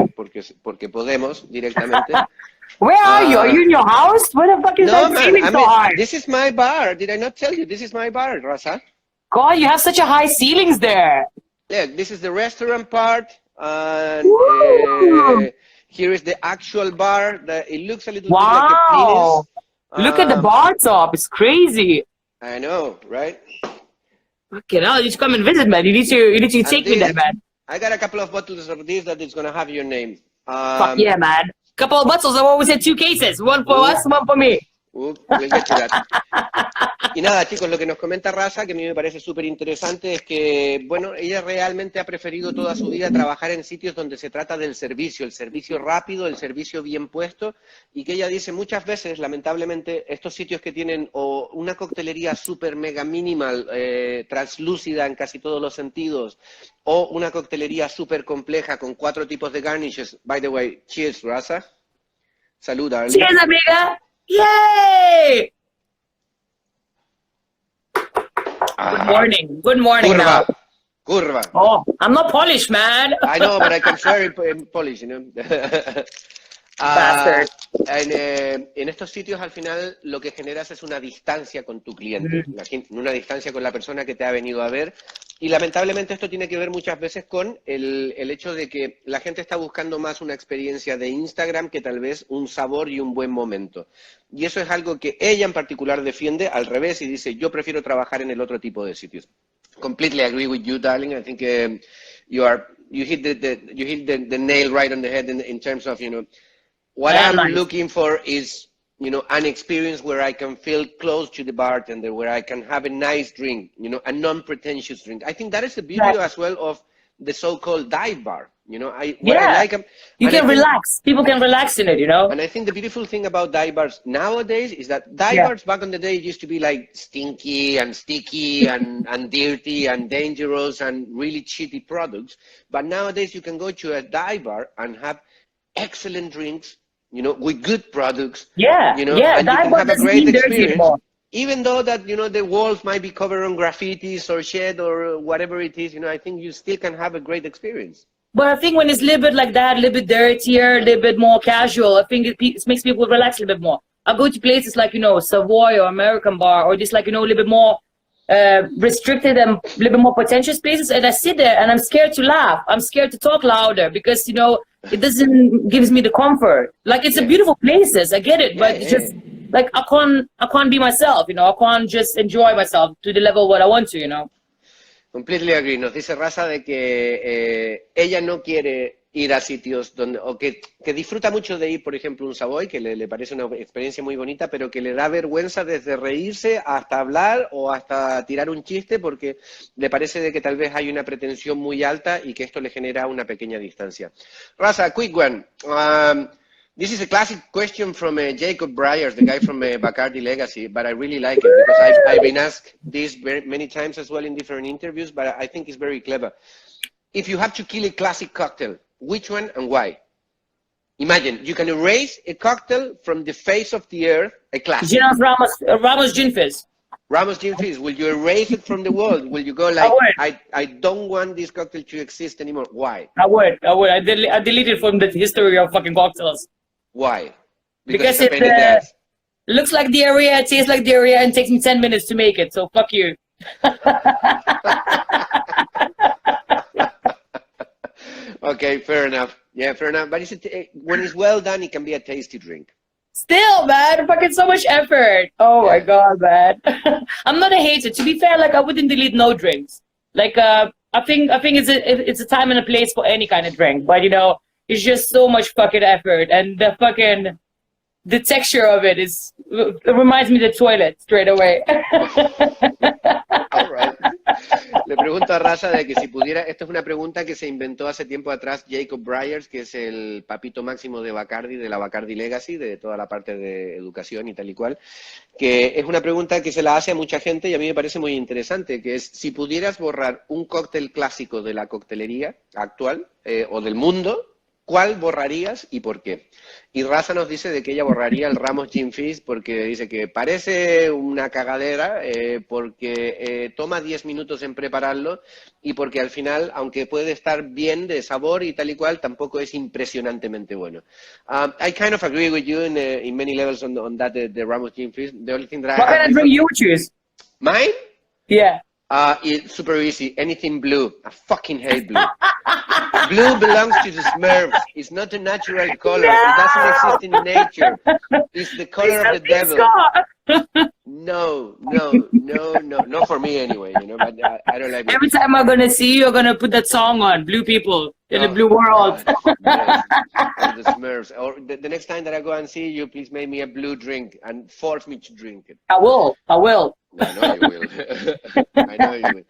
podemos directamente. Where are you? Are you in your house? What the fuck is No, that man, ceiling so high? this is my bar. Did I not tell you? This is my bar, Rasa. God, you have such a high ceilings there. Look, this is the restaurant part, and here is the actual bar. It looks a little bit like a Wow. penis. Look at the bar top. It's crazy. I know, right? Fucking hell, you need to come and visit, man. You need to take me there, man. I got a couple of bottles of this that is gonna have your name. Fuck yeah, man. Couple of bottles. I've always had 2 cases. One for us, one for me. We'll get to that. Y nada, chicos, lo que nos comenta Rasa, que a mí me parece súper interesante, es que, bueno, ella realmente ha preferido toda su vida trabajar en sitios donde se trata del servicio, el servicio rápido, el servicio bien puesto, y que ella dice muchas veces, lamentablemente, estos sitios que tienen o una coctelería súper mega minimal, translúcida en casi todos los sentidos, o una coctelería súper compleja con 4 tipos de garnishes. By the way, cheers, Rasa. Salud, darling. Cheers, amiga. Yay! Good morning. Good morning now. Curva. Oh, I'm not Polish, man. I know, but I can swear in Polish, you know. Bastard. En estos sitios, al final, lo que generas es una distancia con tu cliente, una distancia con la persona que te ha venido a ver. Y lamentablemente esto tiene que ver muchas veces con el hecho de que la gente está buscando más una experiencia de Instagram que tal vez un sabor y un buen momento. Y eso es algo que ella en particular defiende al revés y dice, yo prefiero trabajar en el otro tipo de sitios. Completely agree with you, darling. I think you hit the nail right on the head in terms of, you know, what I'm looking for is, you know, an experience where I can feel close to the bartender, where I can have a nice drink, you know, a non-pretentious drink. I think that is the beauty as well of the so-called dive bar. You know, I like them. You can relax. People can relax in it, you know. And I think the beautiful thing about dive bars nowadays is that dive bars back in the day used to be like stinky and sticky and dirty and dangerous and really shitty products. But nowadays you can go to a dive bar and have excellent drinks, you know, with good products. Yeah, you know, and you can have a great experience. Even though that, you know, the walls might be covered on graffitis or shed or whatever it is, you know, I think you still can have a great experience. But I think when it's a little bit like that, a little bit dirtier, a little bit more casual, I think it makes people relax a little bit more. I go to places like, you know, Savoy or American Bar or just like, you know, a little bit more restricted and a little bit more pretentious places. And I sit there and I'm scared to laugh. I'm scared to talk louder because, you know, it doesn't gives me the comfort. Like, it's a beautiful places. I get it. But it's just like, I can't be myself, you know, I can't just enjoy myself to the level what I want to, you know. Completely agree. Nos dice Rasa de que ella no quiere ir a sitios donde, o que disfruta mucho de ir, por ejemplo, a un Savoy, que le parece una experiencia muy bonita, pero que le da vergüenza desde reírse hasta hablar o hasta tirar un chiste, porque le parece de que tal vez hay una pretensión muy alta y que esto le genera una pequeña distancia. Rasa, quick one. This is a classic question from Jacob Briers, the guy from Bacardi Legacy, but I really like it because I've been asked this very many times as well in different interviews, but I think it's very clever. If you have to kill a classic cocktail, which one and why? Imagine, you can erase a cocktail from the face of the earth, a classic. Ramos Gin Fizz. Ramos Gin Fizz, will you erase it from the world? Will you go like, I don't want this cocktail to exist anymore? Why? I would. I delete it from the history of fucking cocktails. Why? Because it looks like diarrhea, it tastes like diarrhea, and takes me 10 minutes to make it, so fuck you. Okay, fair enough. Yeah, fair enough. But when it's well done, it can be a tasty drink. Still, man, fucking so much effort. Oh my god, man. I'm not a hater. To be fair, like, I wouldn't delete no drinks. Like, I think it's a time and a place for any kind of drink. But, you know, it's just so much fucking effort, and the texture of it reminds me of the toilet straight away. All right. Le pregunto a Rasa de que si pudiera, esta es una pregunta que se inventó hace tiempo atrás Jacob Briers, que es el papito máximo de Bacardi, de la Bacardi Legacy, de toda la parte de educación y tal y cual, que es una pregunta que se la hace a mucha gente y a mí me parece muy interesante, que es si pudieras borrar un cóctel clásico de la coctelería actual o del mundo, ¿cuál borrarías y por qué? Y Rasa nos dice de que ella borraría el Ramos Gin Fizz porque dice que parece una cagadera, porque toma 10 minutos en prepararlo y porque al final, aunque puede estar bien de sabor y tal y cual, tampoco es impresionantemente bueno. I kind of agree with you in many levels on that, the Ramos Gin Fizz. The only thing that I What have kind of drink you would choose? Mine? Yeah. It's super easy. Anything blue. I fucking hate blue. Blue belongs to the Smurfs. It's not a natural color. No! It doesn't exist in nature. It's the color of the devil. Scott. No, not for me anyway. You know, but I don't like blue. Every time I'm gonna see you, you're gonna put that song on, Blue People in the Oh, Blue World. yes. Or the Smurfs. Or the next time that I go and see you, please make me a blue drink and force me to drink it. I will. I know you will. I know you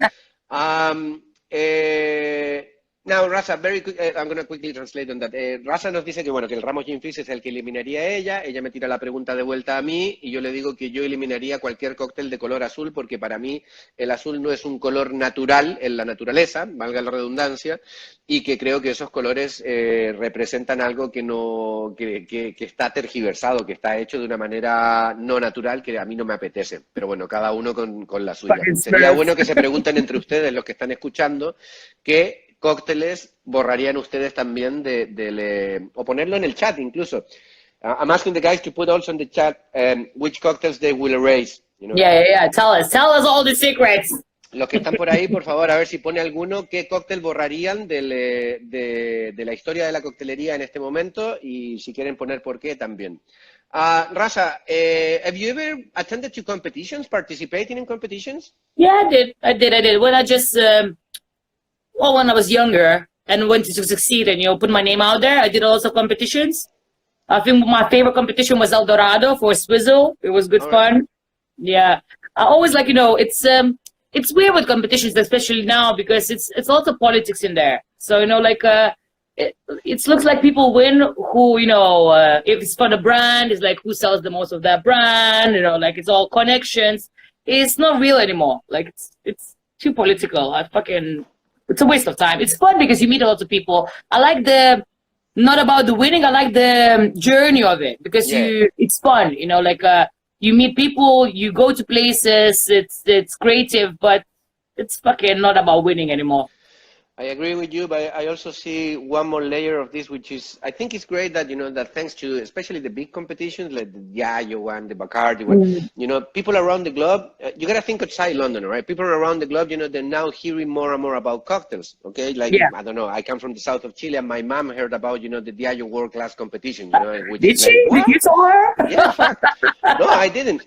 will. Now, Rasa, very quick, I'm going to quickly translate on that. Rasa nos dice que, bueno, que el Ramos Gin Fizz es el que eliminaría a ella me tira la pregunta de vuelta a mí y yo le digo que yo eliminaría cualquier cóctel de color azul porque para mí el azul no es un color natural en la naturaleza, valga la redundancia, y que creo que esos colores representan algo que está tergiversado, que está hecho de una manera no natural que a mí no me apetece. Pero bueno, cada uno con la suya. Sería bueno que se pregunten entre ustedes, los que están escuchando, qué cócteles borrarían ustedes también o ponerlo en el chat incluso. I'm asking the guys to put also in the chat which cocktails they will erase. You know? Yeah. Tell us all the secrets. Los que están por ahí, por favor, a ver si pone alguno qué cóctel borrarían de la historia de la coctelería en este momento y si quieren poner por qué también. Rasa, have you ever attended to competitions, participating in competitions? Yeah, I did. When I was younger and wanted to succeed and, put my name out there, I did lots of competitions. I think my favorite competition was El Dorado for Swizzle. It was good fun. Yeah. I always it's weird with competitions, especially now, because it's also politics in there. So, it looks like people win who, if it's for the brand, it's like who sells the most of that brand, it's all connections. It's not real anymore. Like, it's too political. It's a waste of time. It's fun because you meet a lot of people. I like not about the winning, I like the journey of it because it's fun, you meet people, you go to places, it's creative, but it's fucking not about winning anymore. I agree with you, but I also see one more layer of this, which is, I think it's great that, that thanks to, especially the big competitions, like the Diageo one, the Bacardi one, people around the globe, you got to think outside London, right? People around the globe, they're now hearing more and more about cocktails, okay? I don't know, I come from the south of Chile, and my mom heard about, the Diageo World Class competition, which Did she? Did you tell her? Yeah, fact. No, I didn't.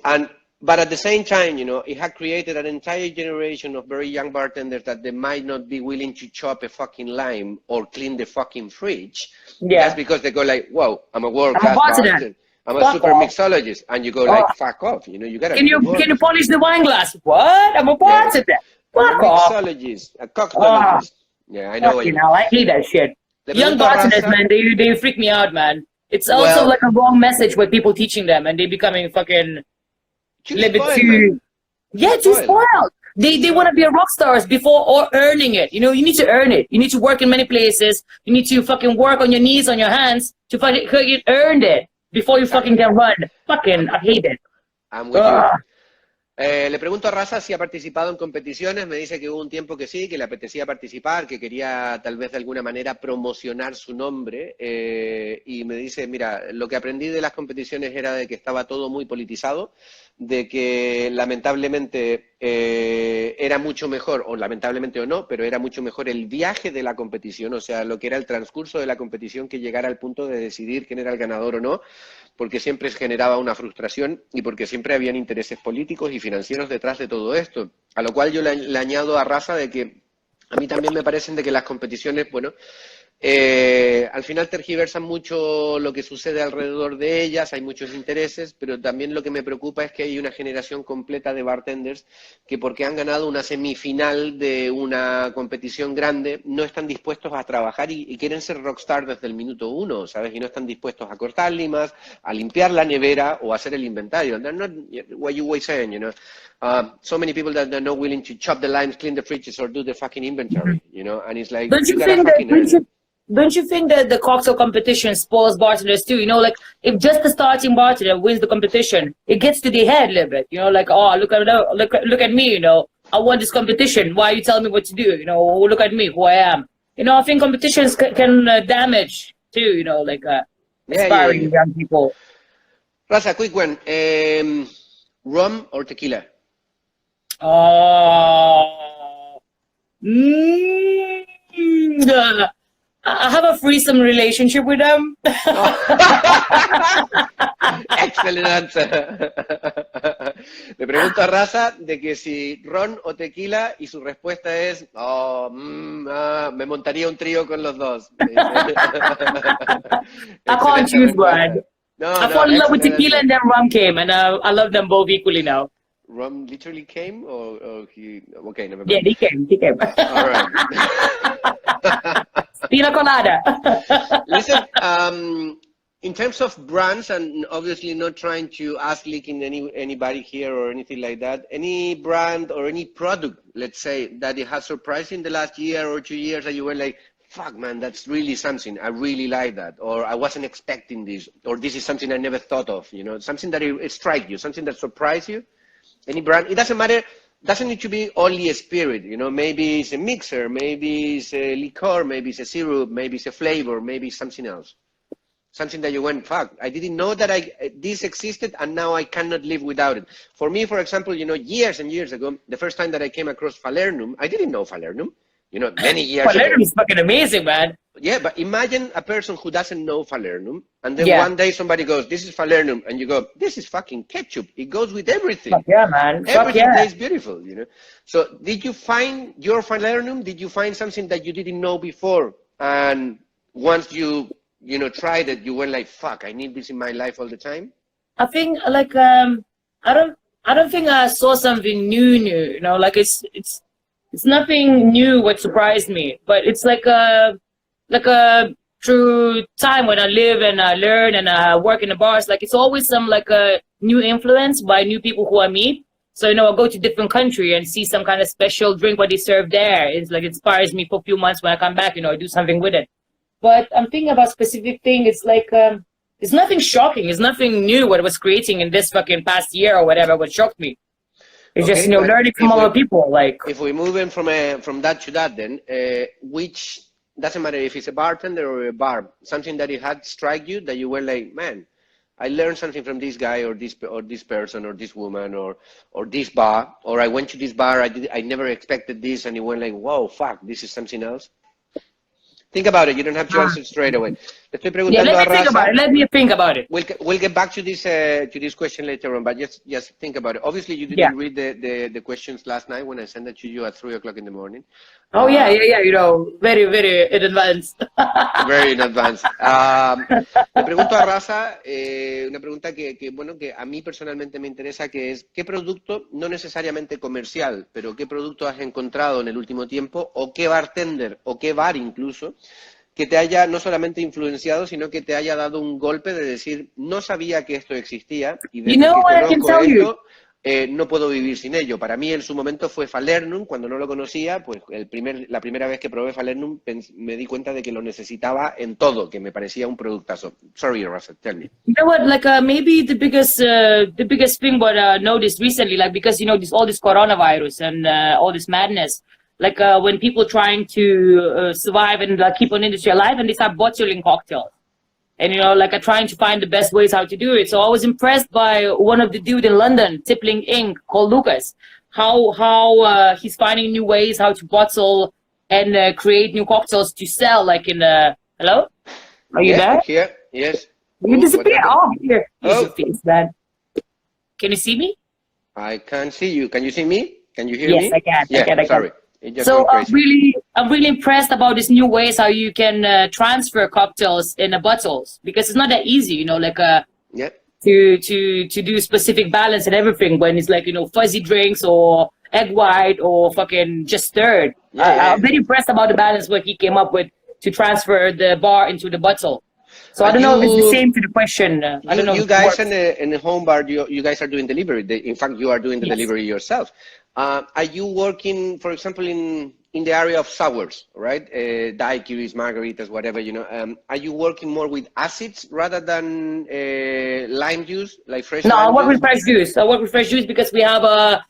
But at the same time, it had created an entire generation of very young bartenders that they might not be willing to chop a fucking lime or clean the fucking fridge. Yeah. That's because they go like, whoa, I'm a world-class bartender. I'm a super mixologist. And you go like, fuck off. You gotta Can you polish the wine glass? What? I'm a bartender. Fuck off. Mixologist, a cocktailologist. Yeah, I know what you mean. I hate that shit. Young bartenders, man, they freak me out, man. It's also like a wrong message with people teaching them and they becoming fucking... Too spoiled. They want to be a rock stars before or earning it. You need to earn it. You need to work in many places. You need to fucking work on your knees, on your hands to fucking earn it before you fucking can run. Fucking, I hate it. I'm with you. Le pregunto a Rasa si ha participado en competiciones, me dice que hubo un tiempo que sí, que le apetecía participar, que quería tal vez de alguna manera promocionar su nombre y me dice, mira, lo que aprendí de las competiciones era de que estaba todo muy politizado, de que lamentablemente era mucho mejor, o lamentablemente o no, pero era mucho mejor el viaje de la competición, o sea, lo que era el transcurso de la competición que llegar al punto de decidir quién era el ganador o no, porque siempre generaba una frustración y porque siempre habían intereses políticos y financieros detrás de todo esto. A lo cual yo le añado a Rasa de que a mí también me parecen de que las competiciones, bueno, al final tergiversan mucho lo que sucede alrededor de ellas, hay muchos intereses, pero también lo que me preocupa es que hay una generación completa de bartenders que porque han ganado una semifinal de una competición grande no están dispuestos a trabajar y quieren ser rockstar desde el minuto uno, ¿sabes? Y no están dispuestos a cortar limas, a limpiar la nevera o a hacer el inventario. They're not what you were saying, so many people that are not willing to chop the limes, clean the fridges or do the fucking inventory, and it's like, don't you think that the cocktail competition spoils bartenders too? You know, like if just the starting bartender wins the competition, it gets to the head a little bit. You know, like, oh, look at me. You know, I won this competition. Why are you telling me what to do? You know, look at me, who I am. You know, I think competitions can damage too. You know, like aspiring young people. Rasa, quick one. Rum or tequila? I have a threesome relationship with them. Excellent answer. Le pregunto a Rasa de que si ron o tequila y su respuesta es, me montaría un trío con los dos. I can't choose one. I fell in love with tequila and then rum came, and I love them both equally now. Rum literally came, or he? Okay, never mind. Yeah, he came. All right. Pina colada. Listen, in terms of brands, and obviously not trying to leaking anybody here or anything like that, any brand or any product, let's say, that it has surprised in the last year or 2 years that you were like, fuck, man, that's really something. I really like that. Or I wasn't expecting this. Or this is something I never thought of. You know, something that it strikes you, something that surprised you. Any brand, it doesn't matter. Doesn't need to be only a spirit. You know, maybe it's a mixer, maybe it's a liqueur, maybe it's a syrup, maybe it's a flavor, maybe it's something else. Something that you went, fuck, I didn't know that this existed, and now I cannot live without it. For me, for example, you know, years and years ago, the first time that I came across Falernum, I didn't know Falernum. You know, many years ago. Falernum is fucking amazing, man. Yeah, but imagine a person who doesn't know Falernum, and then one day somebody goes, this is Falernum, and you go, this is fucking ketchup. It goes with everything. Fuck yeah, man. Everything tastes beautiful, you know. So did you find your Falernum? Did you find something that you didn't know before? And once you tried it, you were like, fuck, I need this in my life all the time? I think, like, I don't think I saw something new, you know, like it's nothing new what surprised me, but it's like a through time when I live and I learn and I work in the bars, like it's always some like a new influence by new people who I meet. So, you know, I go to different country and see some kind of special drink what they serve there. It's like, it inspires me for a few months when I come back, you know, I do something with it. But I'm thinking about specific thing. It's like, it's nothing shocking. It's nothing new what I was creating in this fucking past year or whatever, what shocked me. It's just, you know, learning from other people. Like, if we move in from that to that, then which doesn't matter if it's a bartender or a bar, something that it had struck you that you were like, man, I learned something from this guy or this person or this woman or this bar, or I went to this bar, I never expected this, and you went like, whoa, fuck, this is something else. Think about it. You don't have to answer straight away. Le estoy preguntando let me think about it. Let me think about it. We'll get back to this question later on, but just think about it. Obviously, you didn't read the questions last night when I sent it to you at 3 o'clock in the morning. Oh, yeah. You know, very, very in advance. Very in advance. Le pregunto a Rasa una pregunta que a mí personalmente me interesa, que es, ¿qué producto, no necesariamente comercial, pero qué producto has encontrado en el último tiempo, o qué bartender, o qué bar incluso, que te haya no solamente influenciado, sino que te haya dado un golpe de decir, no sabía que esto existía, y desde que conozco esto, no puedo vivir sin ello? Para mí en su momento fue Falernum. Cuando no lo conocía, pues la primera vez que probé Falernum me di cuenta de que lo necesitaba en todo, que me parecía un productazo. Sorry, Rasa, tell me. You know what, like maybe the biggest thing what I noticed recently, like, because, you know, all this coronavirus and all this madness, like when people trying to survive and like keep an industry alive, and they start bottling cocktails. And, you know, like trying to find the best ways how to do it. So I was impressed by one of the dude in London, Tippling Inc., called Lucas, how he's finding new ways how to bottle and create new cocktails to sell, like in hello? Are you there? Here, yes. You disappear. Oh, here. Here's your face, man. Can you see me? I can't see you. Can you see me? Can you hear me? Yes, I can. Yeah, I can. Sorry. So I'm really impressed about these new ways how you can transfer cocktails in bottles, because it's not that easy, you know, like to do specific balance and everything when it's like, you know, fuzzy drinks or egg white or fucking just stirred. I'm very impressed about the balance what he came up with to transfer the bar into the bottle. So I don't know if it's the same to the question. I don't know. You guys in the home bar, you guys are doing delivery. In fact, you are doing the delivery yourself. Are you working, for example, in in the area of sours, right? Daiquiris, margaritas, whatever, are you working more with acids rather than lime juice, like fresh No, lime I work juice? with fresh juice. I work with fresh juice because we have a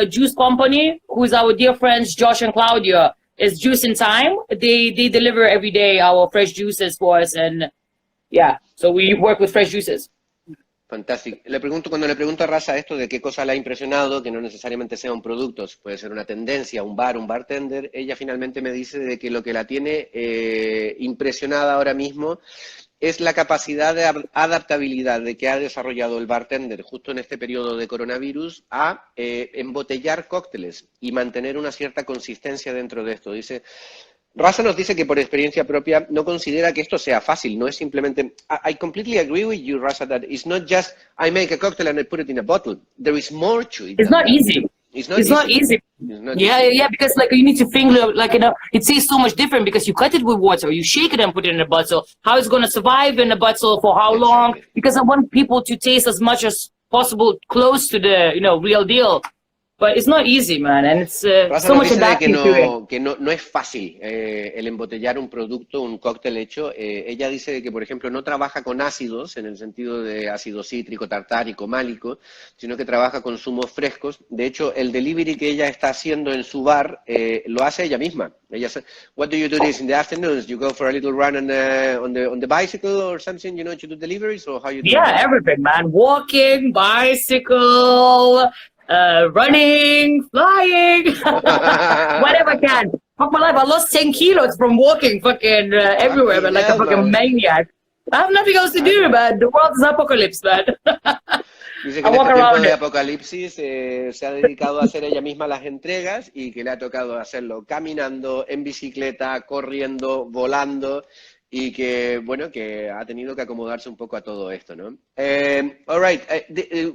juice company who's our dear friends Josh and Claudia. It's Juice in Time. They deliver every day our fresh juices for us, and yeah, so we work with fresh juices. Fantástico. Cuando le pregunto a Rasa esto de qué cosa le ha impresionado, que no necesariamente sea un producto, puede ser una tendencia, un bar, un bartender, ella finalmente me dice de que lo que la tiene impresionada ahora mismo es la capacidad de adaptabilidad de que ha desarrollado el bartender justo en este periodo de coronavirus a embotellar cócteles y mantener una cierta consistencia dentro de esto. Dice, Rasa nos dice que por experiencia propia no considera que esto sea fácil, no es simplemente... I completely agree with you, Rasa, that it's not just I make a cocktail and I put it in a bottle. There is more to it. It's not easy. It's not easy. Yeah, because like you need to think like, it tastes so much different because you cut it with water, you shake it and put it in a bottle. How it's going to survive in a bottle for how long? Because I want people to taste as much as possible close to the, real deal. But it's not easy, man, and it's so much adapting to it. Que no es fácil el embotellar un producto, un cóctel hecho. Ella dice que, por ejemplo, no trabaja con ácidos, en el sentido de ácido cítrico, tartárico, málico, sino que trabaja con zumos frescos. De hecho, el delivery que ella está haciendo en su bar lo hace ella misma. Ella says, what do you do this in the afternoons? You go for a little run on the bicycle or something, to do deliveries, or how you do it? Yeah, everything, man. Walking, bicycle... running, flying, whatever I can. Fuck my life, I lost 10 kilos from walking fucking everywhere, but like a fucking maniac. I have nothing else to do, man. The world is apocalypse, man. Dice que en este tiempo de apocalipsis se ha dedicado a hacer ella misma las entregas y que le ha tocado hacerlo caminando, en bicicleta, corriendo, volando. Y que, bueno, que ha tenido que acomodarse un poco a todo esto, ¿no? All right.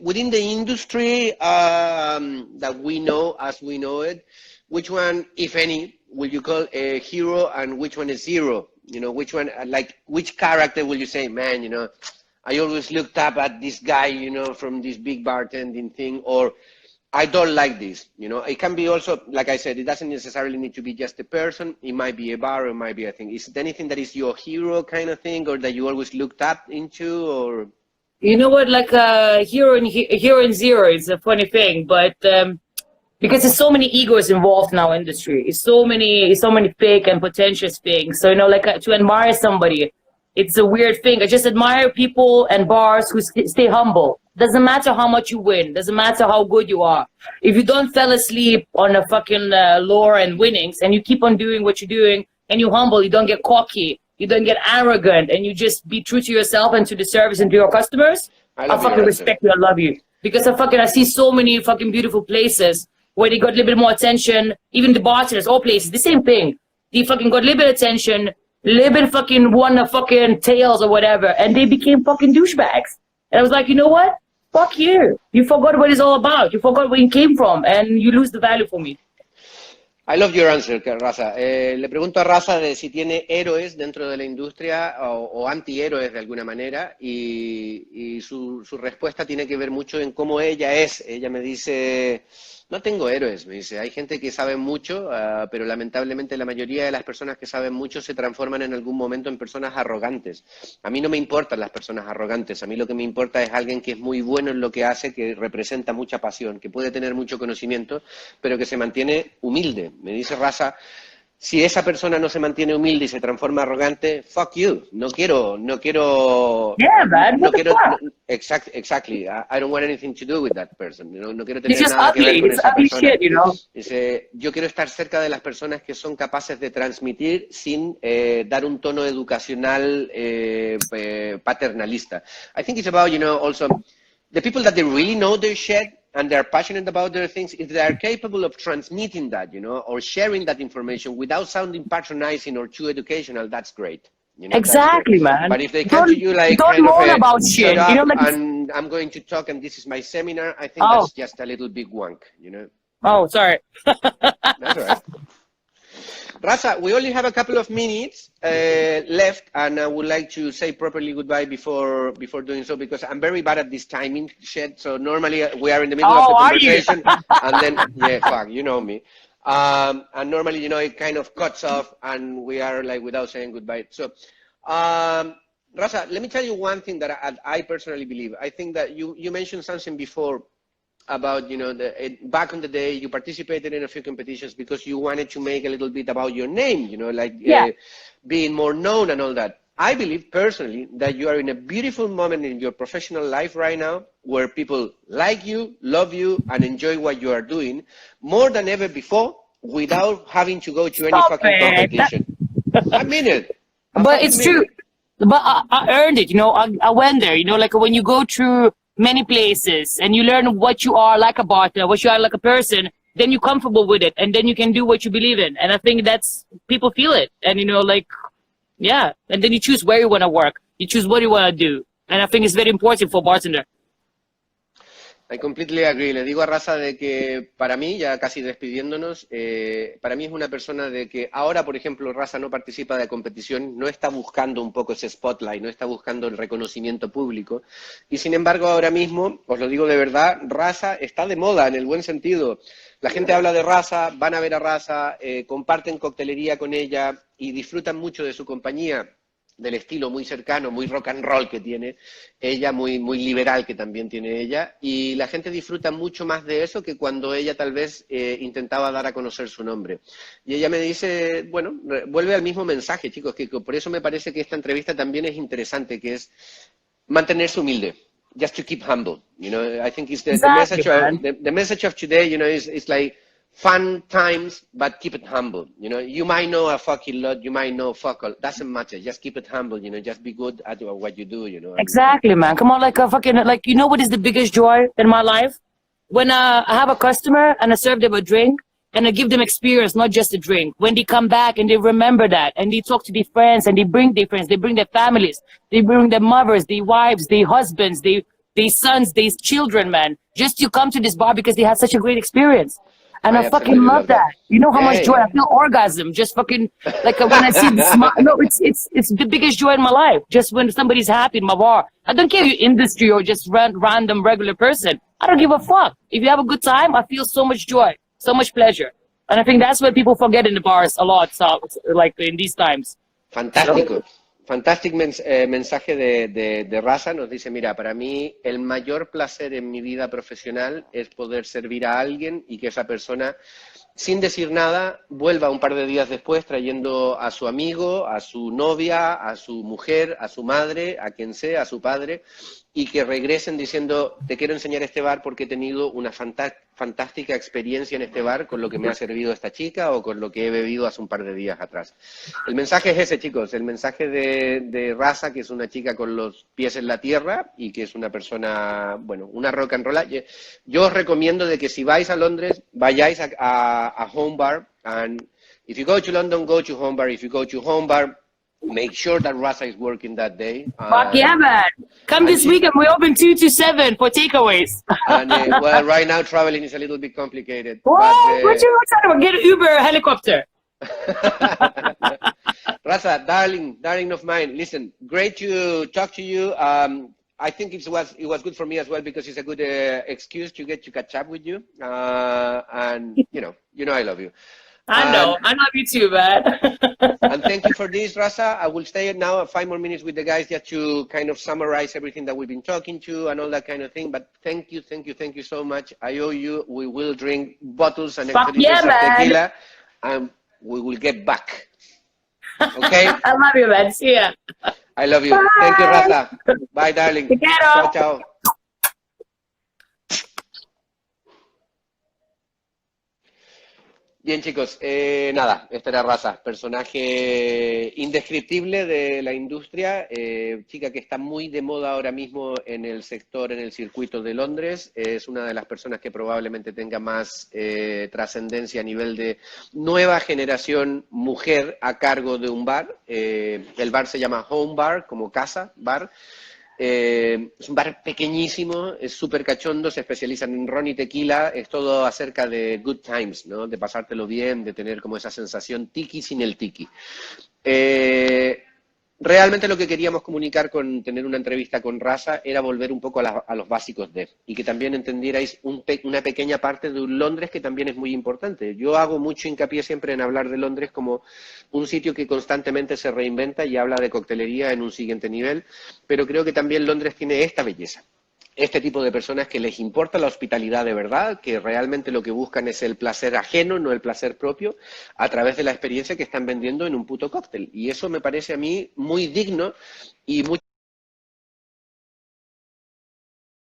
Within the industry that we know, as we know it, which one, if any, will you call a hero and which one is zero? Which one, which character will you say, man, I always looked up at this guy, from this big bartending thing, or I don't like this, It can be also, like I said, it doesn't necessarily need to be just a person. It might be a bar or it might be a thing. Is it anything that is your hero kind of thing or that you always looked up into, or? You know what, like hero and zero is a funny thing, but because there's so many egos involved in our industry. It's so many fake and pretentious things. So, to admire somebody, it's a weird thing. I just admire people and bars who stay humble. Doesn't matter how much you win. Doesn't matter how good you are. If you don't fall asleep on a fucking lore and winnings, and you keep on doing what you're doing, and you're humble, you don't get cocky, you don't get arrogant, and you just be true to yourself and to the service and to your customers, I fucking respect you. I love you. Because I see so many fucking beautiful places where they got a little bit more attention. Even the bartenders, all places, the same thing. They fucking got a little bit of attention, a little bit fucking won a fucking tails or whatever, and they became fucking douchebags. And I was like, you know what? Fuck you. You forgot what it's all about. You forgot where you came from, and you lose the value for me. I love your answer, Rasa. Le pregunto a Rasa de si tiene héroes dentro de la industria o antihéroes de alguna manera, y su respuesta tiene que ver mucho en cómo ella es. Ella me dice, no tengo héroes, me dice, hay gente que sabe mucho, pero lamentablemente la mayoría de las personas que saben mucho se transforman en algún momento en personas arrogantes. A mí no me importan las personas arrogantes, a mí lo que me importa es alguien que es muy bueno en lo que hace, que representa mucha pasión, que puede tener mucho conocimiento, pero que se mantiene humilde. Me dice Rasa, si esa persona no se mantiene humilde y se transforma arrogante, fuck you. No quiero. Yeah, man. No quiero. Exactly. I don't want anything to do with that person. No quiero tener It's nada just que ver ugly. con It's esa ugly persona. shit, Dice, yo quiero estar cerca de las personas que son capaces de transmitir sin dar un tono educacional paternalista. I think it's about, also the people that they really know their shit and they're passionate about their things, if they are capable of transmitting that, or sharing that information without sounding patronizing or too educational, that's great. Exactly, man. But if they come to you like, don't moan about shit, shut up, and I'm going to talk and this is my seminar, I think that's just a little big wank, Oh, sorry. That's all right. Rasa, we only have a couple of minutes left, and I would like to say properly goodbye before doing so, because I'm very bad at this timing shit. So normally we are in the middle of the conversation, and then, yeah, fuck, you know me. And normally, you know, it kind of cuts off and we are like without saying goodbye. So, Rasa, let me tell you one thing that I personally believe. I think that you mentioned something before about, you know, back in the day, you participated in a few competitions because you wanted to make a little bit about your name, you know, like being more known and all that. I believe personally that you are in a beautiful moment in your professional life right now where people like you, love you, and enjoy what you are doing more than ever before without having to go to any fucking competition. I mean it. But it's true. But I earned it, you know, I went there, you know, like when you go through many places and you learn what you are like a bartender, what you are like a person, then you're comfortable with it and then you can do what you believe in. And I think that's, people feel it. And, you know, like, yeah. And then you choose where you want to work. You choose what you want to do. And I think it's very important for bartender. I completely agree. Le digo a Rasa de que para mí, ya casi despidiéndonos, para mí es una persona de que ahora, por ejemplo, Rasa no participa de competición, no está buscando un poco ese spotlight, no está buscando el reconocimiento público. Y sin embargo, ahora mismo, os lo digo de verdad, Rasa está de moda en el buen sentido. La gente habla de Rasa, van a ver a Rasa, comparten coctelería con ella y disfrutan mucho de su compañía, del estilo muy cercano, muy rock and roll que tiene ella, muy liberal que también tiene ella, y la gente disfruta mucho más de eso que cuando ella tal vez intentaba dar a conocer su nombre. Y ella me dice, bueno, vuelve al mismo mensaje, chicos, que por eso me parece que esta entrevista también es interesante, que es mantenerse humilde. Just to keep humble, you know. I think it's the message of today, you know, is like fun times, but keep it humble. You know, you might know a fucking lot, you might know fuck all. Doesn't matter. Just keep it humble. You know, just be good at what you do. You know. Exactly, man. Come on, like a fucking like. You know what is the biggest joy in my life? When I have a customer and I serve them a drink and I give them experience, not just a drink. When they come back and they remember that and they talk to their friends and they bring their friends, they bring their families, they bring their mothers, their wives, their husbands, their sons, their children, man. Just to come to this bar because they had such a great experience. And I fucking love that. You know how much joy I feel, orgasm, just fucking, like when I see the smile. No, it's the biggest joy in my life. Just when somebody's happy in my bar. I don't care if you're industry or just random regular person. I don't give a fuck. If you have a good time, I feel so much joy, so much pleasure. And I think that's what people forget in the bars a lot, so, like in these times. Fantástico. Fantástico mensaje de Rasa. Nos dice, mira, para mí el mayor placer en mi vida profesional es poder servir a alguien y que esa persona, sin decir nada, vuelva un par de días después trayendo a su amigo, a su novia, a su mujer, a su madre, a quien sea, a su padre, y que regresen diciendo, te quiero enseñar este bar porque he tenido una fantástica experiencia en este bar con lo que me ha servido esta chica o con lo que he bebido hace un par de días atrás. El mensaje es ese, chicos, el mensaje de Rasa, que es una chica con los pies en la tierra y que es una persona, bueno, una rock and roll. Yo os recomiendo de que si vais a Londres, vayáis a Home Bar, and if you go to London, go to Home Bar. If you go to Home Bar, make sure that Rasa is working that day. Fuck yeah, man. Come this weekend. We open 2 to 7 for takeaways. And, well, right now traveling is a little bit complicated. Whoa, what you talking about? Get an Uber helicopter. Rasa, darling of mine, listen, great to talk to you. I think it was good for me as well because it's a good excuse to get to catch up with you. And, you know I love you. I know. I love you too, man. And thank you for this, Rasa. I will stay now 5 more minutes with the guys just to kind of summarize everything that we've been talking to and all that kind of thing. But thank you so much. I owe you. We will drink bottles and of tequila, and we will get back. Okay? I love you, man. See ya. I love you. Bye. Thank you, Rasa. Bye, darling. Ciao, ciao. Bien, chicos, nada, esta era Rasa, personaje indescriptible de la industria, chica que está muy de moda ahora mismo en el sector, en el circuito de Londres, es una de las personas que probablemente tenga más trascendencia a nivel de nueva generación mujer a cargo de un bar. El bar se llama Home Bar, como casa, bar. Es un bar pequeñísimo, es súper cachondo, se especializan en ron y tequila, es todo acerca de good times, ¿no? De pasártelo bien, de tener como esa sensación tiki sin el tiki. Realmente lo que queríamos comunicar con tener una entrevista con Rasa era volver un poco a los básicos de, y que también entendierais una pequeña parte de un Londres que también es muy importante. Yo hago mucho hincapié siempre en hablar de Londres como un sitio que constantemente se reinventa y habla de coctelería en un siguiente nivel, pero creo que también Londres tiene esta belleza. Este tipo de personas que les importa la hospitalidad de verdad, que realmente lo que buscan es el placer ajeno, no el placer propio, a través de la experiencia que están vendiendo en un puto cóctel. Y eso me parece a mí muy digno y muy